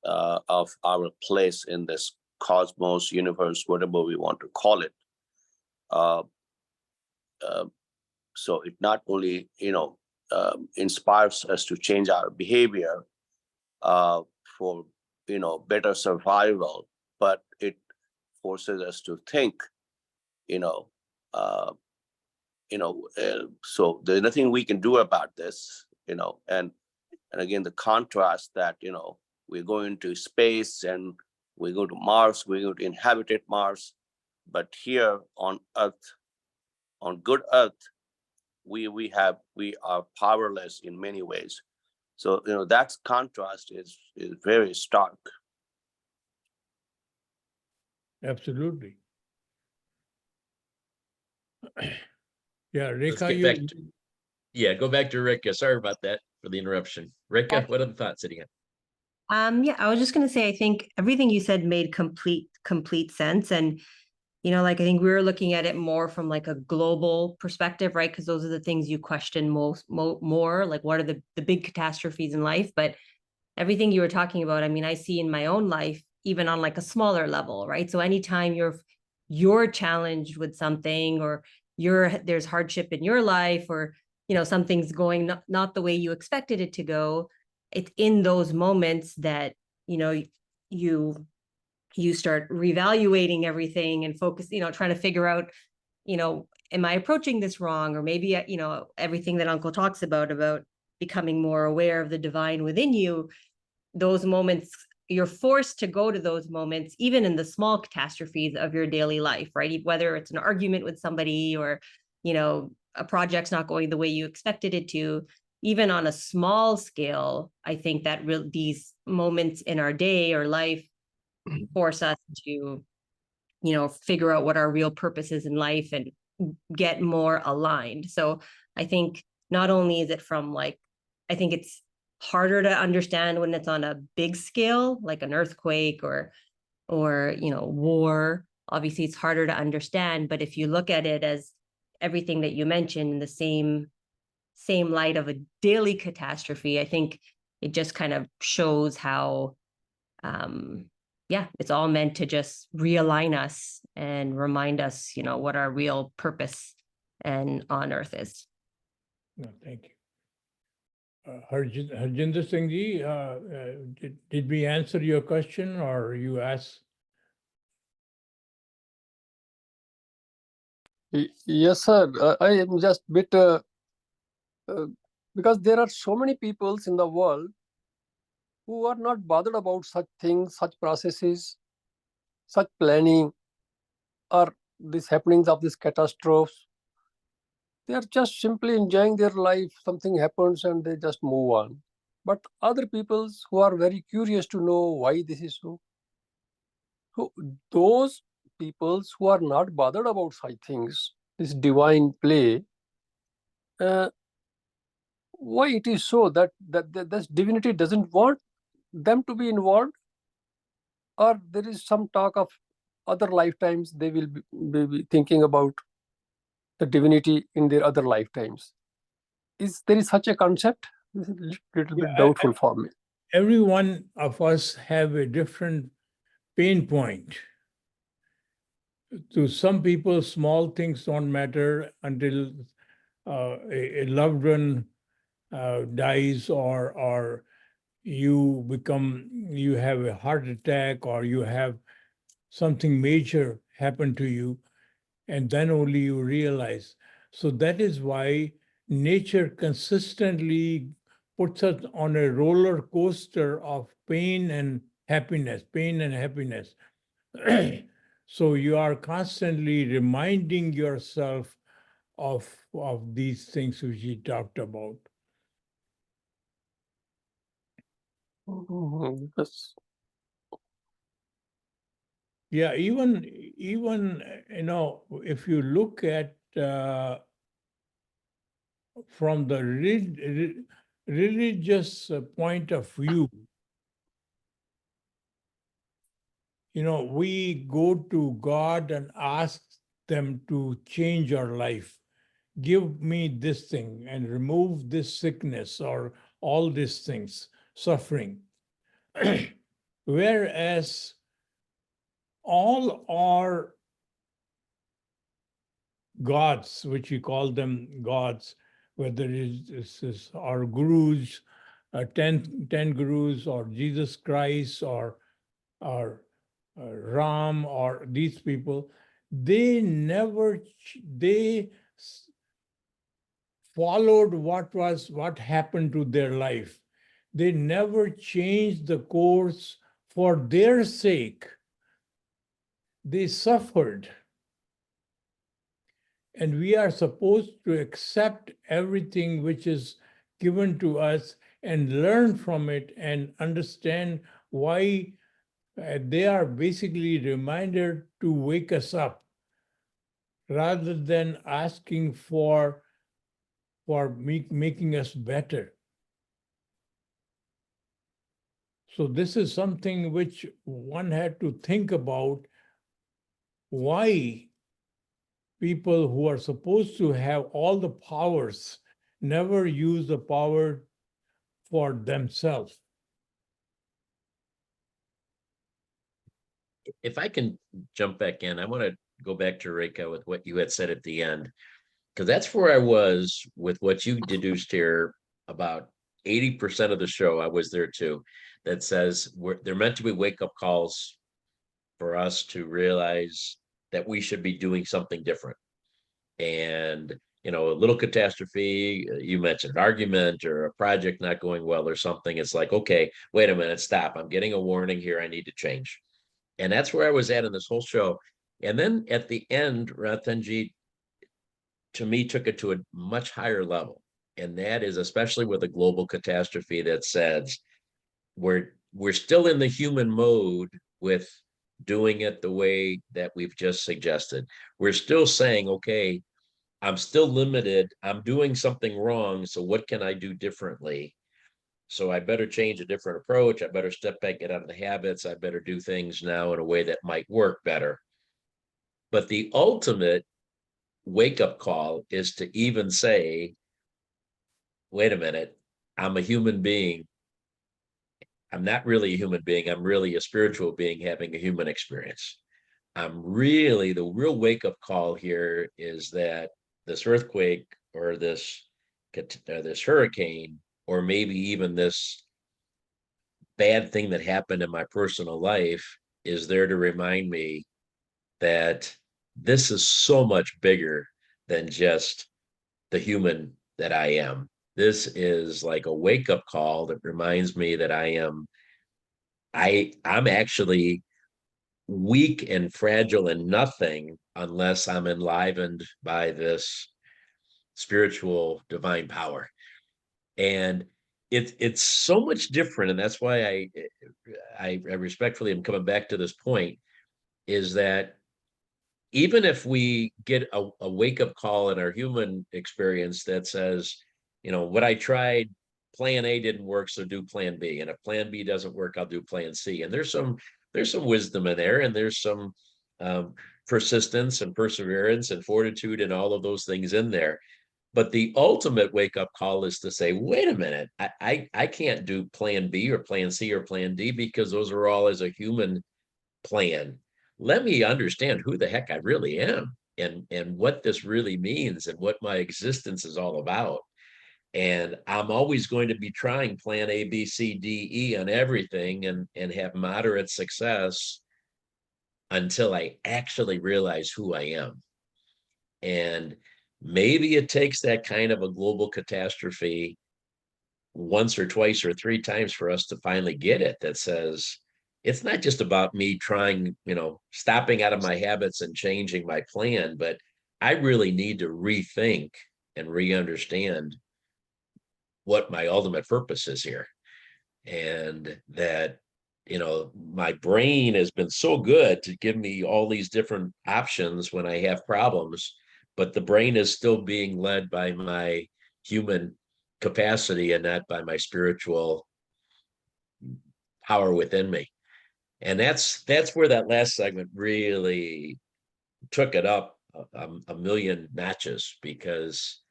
of our place in this cosmos, universe, whatever we want to call it. So it not only, inspires us to change our behavior for, better survival, but it forces us to think, so there's nothing we can do about this, and again, the contrast that, we're going to space and we go to Mars, we're going to inhabit Mars, but here on Earth, on good Earth, we are powerless in many ways. So, that contrast is very stark. Absolutely. Yeah, Let's Rekha, get go back to Rika. Sorry about that for the interruption. Rika, what other thoughts did you have? Yeah, I was just going to say, I think everything you said made complete sense. And, I think we were looking at it more from like a global perspective, right? Because those are the things you question more, like what are the big catastrophes in life? But everything you were talking about, I mean, I see in my own life, even on like a smaller level, right? So anytime you're challenged with something, or there's hardship in your life, or, something's going not the way you expected it to go, it's in those moments that, you start reevaluating everything and focus, trying to figure out, am I approaching this wrong? Or maybe, everything that Uncle talks about becoming more aware of the divine within you, those moments, you're forced to go to those moments, even in the small catastrophes of your daily life, right? Whether it's an argument with somebody, or, a project's not going the way you expected it to, even on a small scale, I think that these moments in our day or life force us to, figure out what our real purpose is in life and get more aligned. So I think not only is it from I think it's harder to understand when it's on a big scale, like an earthquake or war. Obviously, it's harder to understand. But if you look at it as everything that you mentioned in the same light of a daily catastrophe, I think it just kind of shows how, it's all meant to just realign us and remind us, what our real purpose and on Earth is. No, thank you. Harjinder Singh ji, did we answer your question, or you asked? Yes, sir. I am just bit because there are so many peoples in the world who are not bothered about such things, such processes, such planning, or these happenings of these catastrophes, they are just simply enjoying their life. Something happens and they just move on. But other peoples who are very curious to know why this is so, those peoples who are not bothered about such things, this divine play, uh, why it is so that this divinity doesn't want them to be involved, or there is some talk of other lifetimes they will be thinking about the divinity in their other lifetimes. Is there is such a concept? This is a little bit Yeah, doubtful for me. every one of us have a different pain point. To some people, small things don't matter until a loved one dies, or you have a heart attack, or you have something major happen to you, and then only you realize. So that is why nature consistently puts us on a roller coaster of pain and happiness, pain and happiness. So you are constantly reminding yourself of these things which he talked about. Yes. Yeah, even if you look at from the religious point of view, we go to God and ask them to change our life. Give me this thing and remove this sickness or all these things, suffering. Whereas all our gods, which we call them gods, whether it's our gurus, 10 gurus, or Jesus Christ, or Ram, or these people, they followed what happened to their life. They never changed the course for their sake. They suffered. And we are supposed to accept everything which is given to us and learn from it and understand why they are basically reminded to wake us up rather than asking for making us better. So this is something which one had to think about, why people who are supposed to have all the powers never use the power for themselves. If I can jump back in, I want to go back to Reka with what you had said at the end, because that's where I was with what you deduced here. About 80% of the show, I was there too, that says they're meant to be wake-up calls for us to realize that we should be doing something different. And a little catastrophe, you mentioned an argument or a project not going well or something, it's like, okay, wait a minute, stop, I'm getting a warning here, I need to change. And that's where I was at in this whole show. And then at the end, Ratanjit, to me, took it to a much higher level. And that is especially with a global catastrophe that says we're still in the human mode with doing it the way that we've just suggested. We're still saying, okay, I'm still limited. I'm doing something wrong. So what can I do differently? So I better change a different approach. I better step back, get out of the habits. I better do things now in a way that might work better. But the ultimate wake-up call is to even say, wait a minute, I'm a human being. I'm not really a human being. I'm really a spiritual being having a human experience. The real wake-up call here is that this earthquake or this hurricane, or maybe even this bad thing that happened in my personal life, is there to remind me that this is so much bigger than just the human that I am. This is like a wake-up call that reminds me that I'm actually weak and fragile and nothing unless I'm enlivened by this spiritual divine power. And it's so much different. And that's why I respectfully am coming back to this point, is that even if we get a wake-up call in our human experience that says, what I tried, plan A didn't work, so do plan B. And if plan B doesn't work, I'll do plan C. And there's some wisdom in there, and there's some persistence and perseverance and fortitude and all of those things in there. But the ultimate wake-up call is to say, wait a minute, I can't do plan B or plan C or plan D, because those are all as a human plan. Let me understand who the heck I really am, and what this really means, and what my existence is all about. And I'm always going to be trying plan A, B, C, D, E on everything, and have moderate success until I actually realize who I am. And maybe it takes that kind of a global catastrophe once or twice or three times for us to finally get it, that says, it's not just about me trying, stopping out of my habits and changing my plan, but I really need to rethink and re-understand what my ultimate purpose is here. And that, my brain has been so good to give me all these different options when I have problems, but the brain is still being led by my human capacity and not by my spiritual power within me. And that's where that last segment really took it up a million notches, because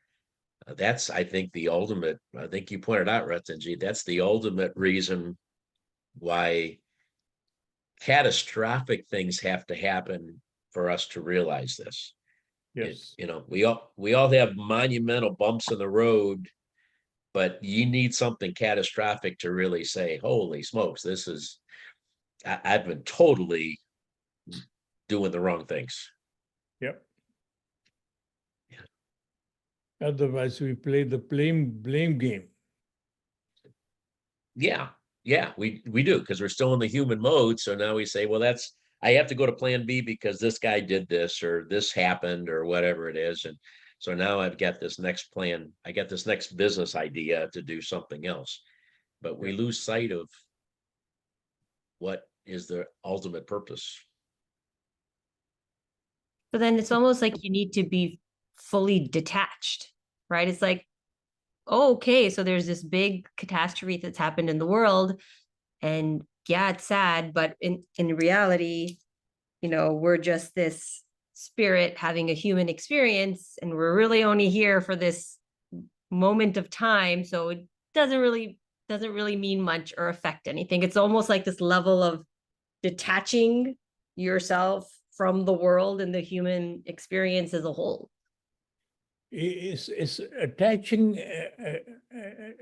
that's, I think, the ultimate, I think you pointed out, Ratanjit, that's the ultimate reason why catastrophic things have to happen for us to realize this. Yes. We all have monumental bumps in the road, but you need something catastrophic to really say, holy smokes, I've been totally doing the wrong things. Yep. Otherwise, we play the blame game. Yeah, we do, because we're still in the human mode. So now we say, well, I have to go to plan B because this guy did this, or this happened, or whatever it is. And so now I've got this next plan. I got this next business idea to do something else. But we lose sight of what is the ultimate purpose. So then it's almost like you need to be fully detached, right? It's like, oh, okay, so there's this big catastrophe that's happened in the world, and yeah, it's sad, but in reality, we're just this spirit having a human experience, and we're really only here for this moment of time, so it doesn't really mean much or affect anything. It's almost like this level of detaching yourself from the world and the human experience as a whole. It's attaching,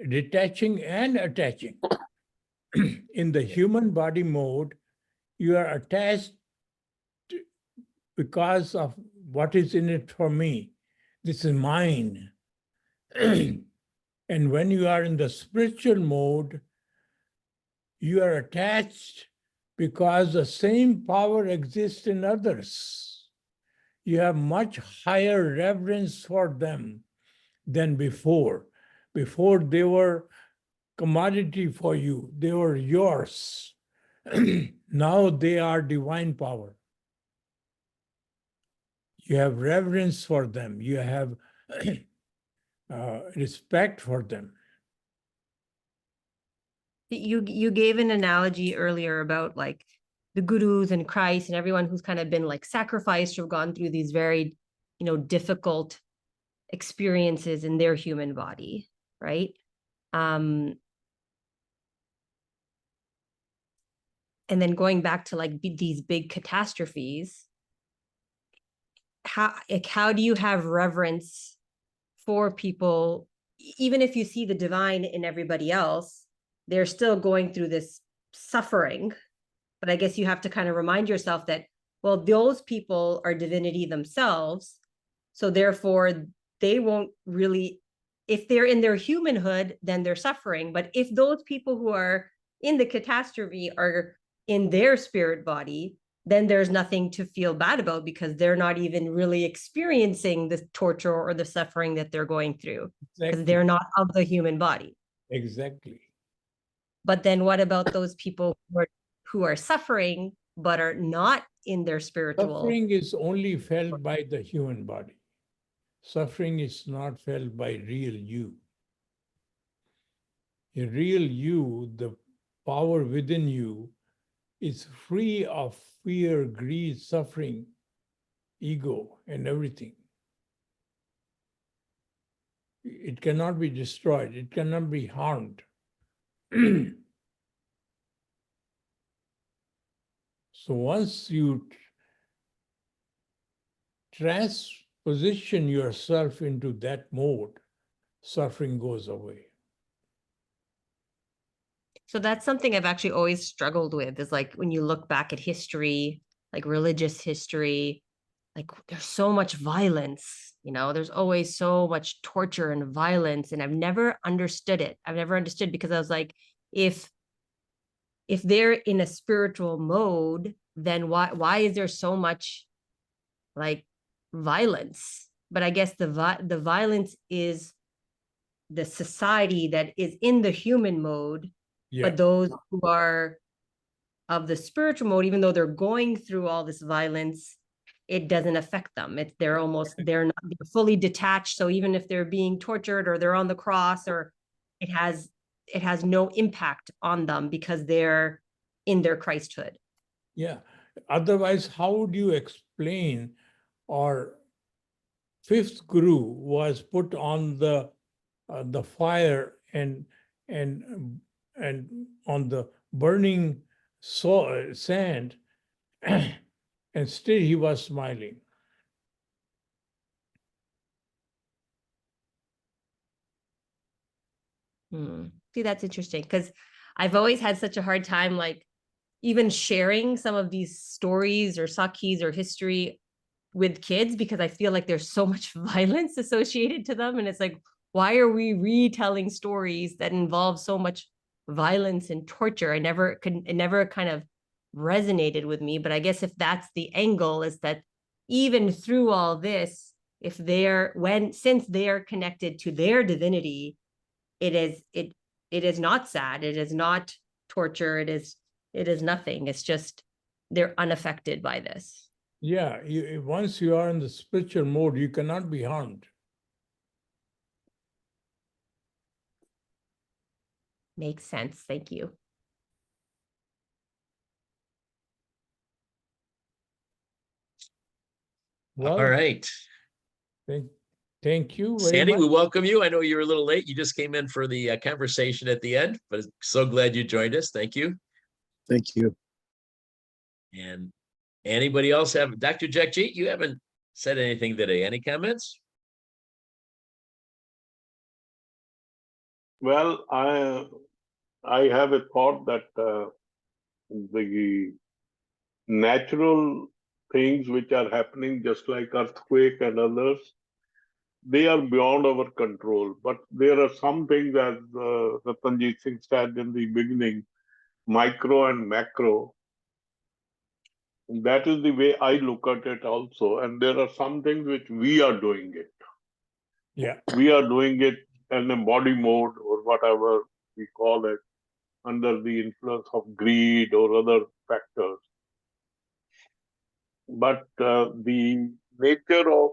detaching and attaching. In the human body mode, you are attached because of what is in it for me. This is mine. And when you are in the spiritual mode, you are attached because the same power exists in others. You have much higher reverence for them than before. Before, they were commodity for you. They were yours. Now they are divine power. You have reverence for them. You have respect for them. You gave an analogy earlier about like the gurus and Christ and everyone who's kind of been like sacrificed or gone through these very, difficult experiences in their human body, right? And then going back to like these big catastrophes, how do you have reverence for people, even if you see the divine in everybody else? They're still going through this suffering, but I guess you have to kind of remind yourself that, well, those people are divinity themselves, so therefore they won't really, if they're in their humanhood, then they're suffering. But if those people who are in the catastrophe are in their spirit body, then there's nothing to feel bad about because they're not even really experiencing the torture or the suffering that they're going through because they're not of the human body. Exactly. But then what about those people who are suffering but are not in their spiritual? Suffering is only felt by the human body. Suffering is not felt by real you. A real you, the power within you, is free of fear, greed, suffering, ego, and everything. It cannot be destroyed. It cannot be harmed. So once you transposition yourself into that mode, suffering goes away. So that's something I've actually always struggled with is like when you look back at history, like religious history, like there's so much violence, there's always so much torture and violence. And I've never understood it. I've never understood because I was like, if they're in a spiritual mode, then why is there so much like violence? But I guess the violence is the society that is in the human mode. Yeah. But those who are of the spiritual mode, even though they're going through all this violence, it doesn't affect them. They're not fully detached. So even if they're being tortured or they're on the cross, or it has no impact on them because they're in their Christhood. Yeah. Otherwise, how would you explain our fifth guru was put on the fire and on the burning sand, and still he was smiling. See, that's interesting because I've always had such a hard time, like even sharing some of these stories or sakhis or history with kids because I feel like there's so much violence associated to them. And it's like, why are we retelling stories that involve so much violence and torture? It never kind of resonated with me. But I guess if that's the angle, is that even through all this, since they are connected to their divinity, it is not sad. It is not torture. It is nothing. It's just they're unaffected by this. Yeah, once you are in the spiritual mode, you cannot be harmed. Makes sense. Thank you. Well, all right. Thank you very Sandy, much. we welcome you. I know you were a little late. You just came in for the conversation at the end, but so glad you joined us. Thank you. Thank you. And anybody else have, Dr. Jagjit, you haven't said anything today. Any comments? Well, I have a thought that the natural things which are happening, just like earthquake and others, they are beyond our control. But there are some things, as Ratanjit Singh said in the beginning, micro and macro. That is the way I look at it also. And there are some things which we are doing it. Yeah. We are doing it in a body mode or whatever we call it, under the influence of greed or other factors. But the nature of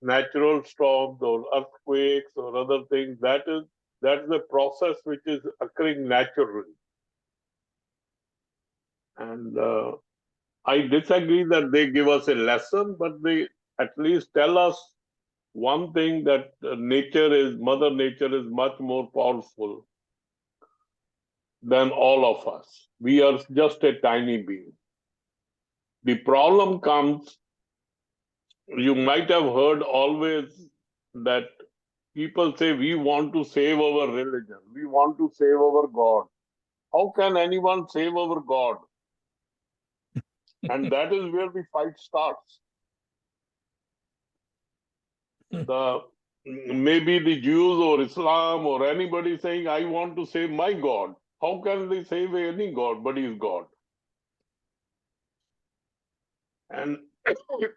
natural storms or earthquakes or other things, that's the process which is occurring naturally. And I disagree that they give us a lesson, but they at least tell us one thing, that Mother Nature is much more powerful than all of us. We are just a tiny being. The problem comes, you might have heard always that people say, we want to save our religion, we want to save our God. How can anyone save our God? And that is where the fight starts. Maybe the Jews or Islam or anybody saying, I want to save my God. How can they save any God but He is God? And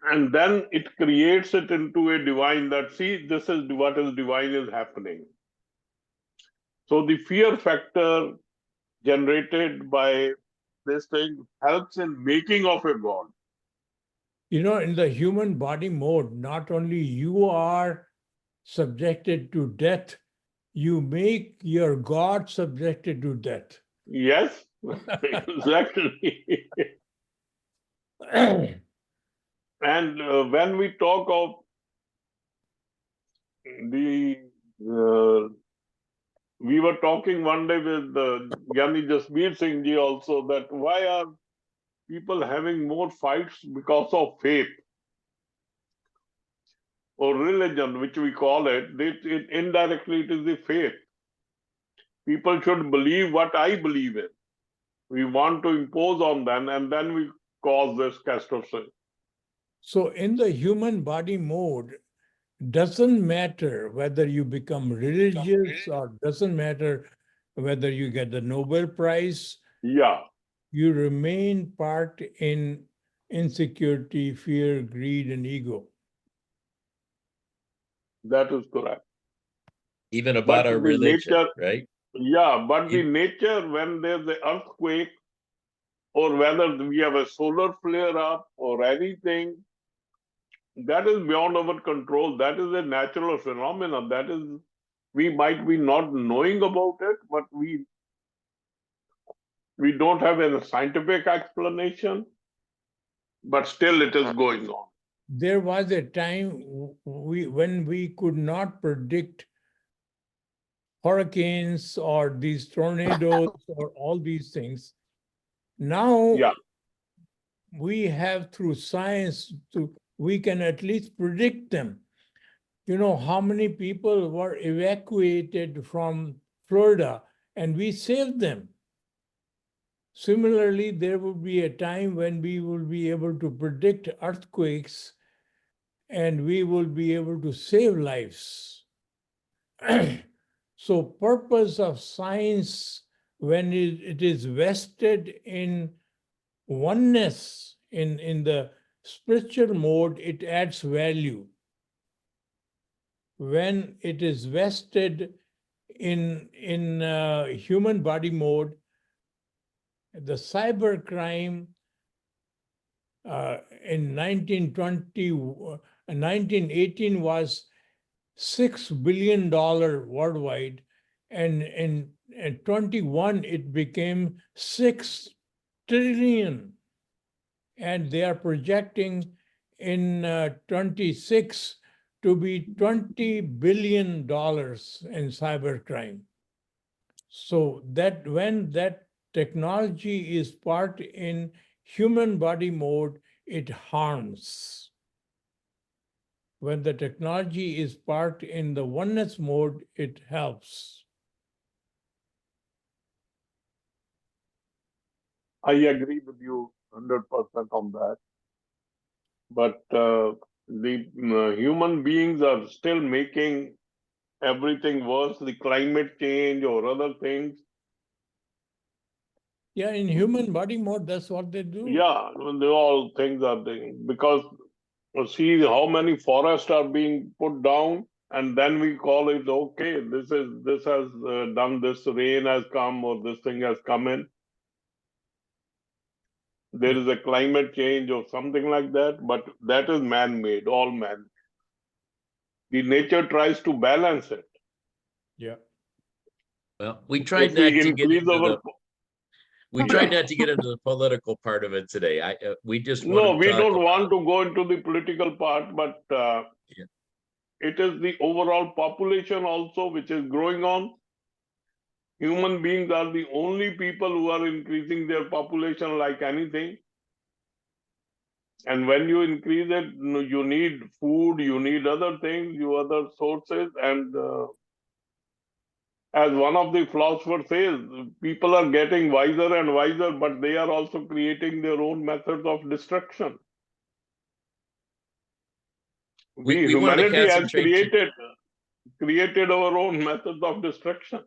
and then it creates it into a divine that, see, this is what is divine is happening. So the fear factor generated by this thing helps in making of a god. You know, in the human body mode, not only you are subjected to death, you make your God subjected to death. Yes, exactly. And when we talk of the, we were talking one day with Gyani Jasmeer Singh ji also, that why are people having more fights because of faith or religion, which we call it. Indirectly, it is the faith. People should believe what I believe in. We want to impose on them, and then we cause this catastrophe. So in the human body mode, doesn't matter whether you become religious or doesn't matter whether you get the Nobel Prize, Yeah, you remain part in insecurity, fear, greed, and ego. that is correct. Even But about our the religion, nature, right? yeah, but the You- nature, when there's an earthquake, or whether we have a solar flare up or anything, that is beyond our control. That is a natural phenomenon. That is, we might be not knowing about it, but we don't have a scientific explanation, but still it is going on. There was a time when we could not predict hurricanes or these tornadoes or all these things. Now Yeah, we have, through science, we can at least predict them. You know how many people were evacuated from Florida and we saved them. Similarly, there will be a time when we will be able to predict earthquakes and we will be able to save lives. So purpose of science, when it is vested in oneness, in the spiritual mode, it adds value. When it is vested in human body mode, the cyber crime in 1918 was $6 billion worldwide, and in 21 it became 6 trillion, and they are projecting in 26 to be $20 billion in cybercrime. So that when that technology is part in human body mode, it harms. When the technology is part in the oneness mode, it helps. I agree with you 100% on that. But the human beings are still making everything worse, the climate change or other things. Yeah, in human body mode, that's what they do. Yeah, all things are there because see how many forests are being put down, and then we call it okay. This has done. This rain has come, or this thing has come in. There is a climate change or something like that, but that is man-made, all man. The nature tries to balance it. Yeah. Well, we tried If not we to get increase into our the political part of it today. We just no, wanted to we talk don't want about. to go into the political part, but Yeah. it is the overall population also which is growing on. Human beings are the only people who are increasing their population like anything. And when you increase it, you need food, you need other things, you other sources. And as one of the philosophers says, people are getting wiser and wiser, but they are also creating their own methods of destruction. We wanted to Humanity has concentrate. created our own methods of destruction.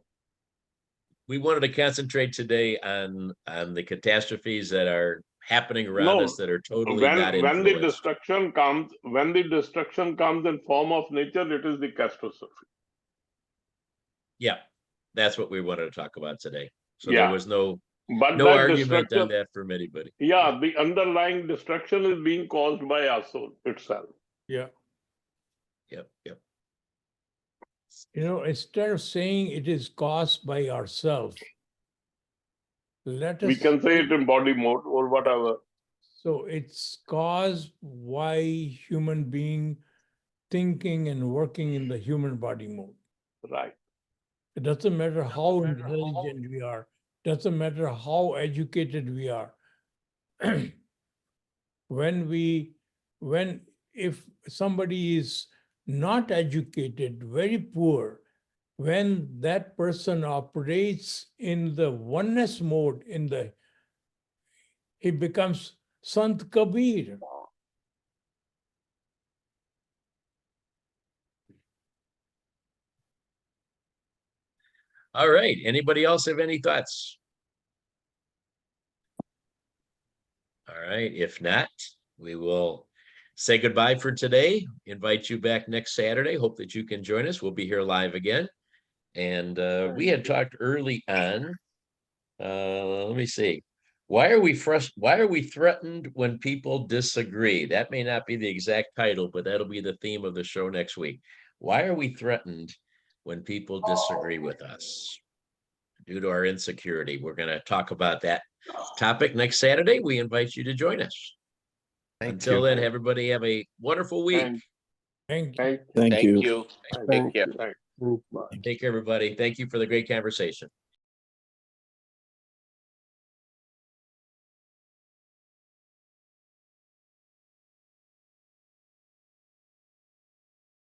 We wanted to concentrate today on the catastrophes that are happening around No, us that are totally when not when the influenced. destruction comes, in form of nature, it is the catastrophe. Yeah, that's what we wanted to talk about today. So Yeah. there was no But no that argument destruction, on that from anybody. yeah, the underlying destruction is being caused by us itself. Yeah. Yep, yep. Instead of saying it is caused by ourselves, let We us can say say, it in body mode or whatever. so it's caused by human being thinking and working in the human body mode. Right. It doesn't matter how intelligent we are, doesn't matter how educated we are. If somebody is not educated, very poor, when that person operates in the oneness mode, he becomes Sant Kabir. All right. Anybody else have any thoughts? All right. If not, we will say goodbye for today. Invite you back next Saturday. Hope that you can join us. We'll be here live again. And we had talked early on. Let me see. Why are we threatened when people disagree? That may not be the exact title, but that'll be the theme of the show next week. Why are we threatened when people disagree with us due to our insecurity? We're going to talk about that topic next Saturday. We invite you to join us. Until then, everybody have a wonderful week. Thank you. Thank you. Take care. Thank Bye. Take care, everybody. Thank you for the great conversation.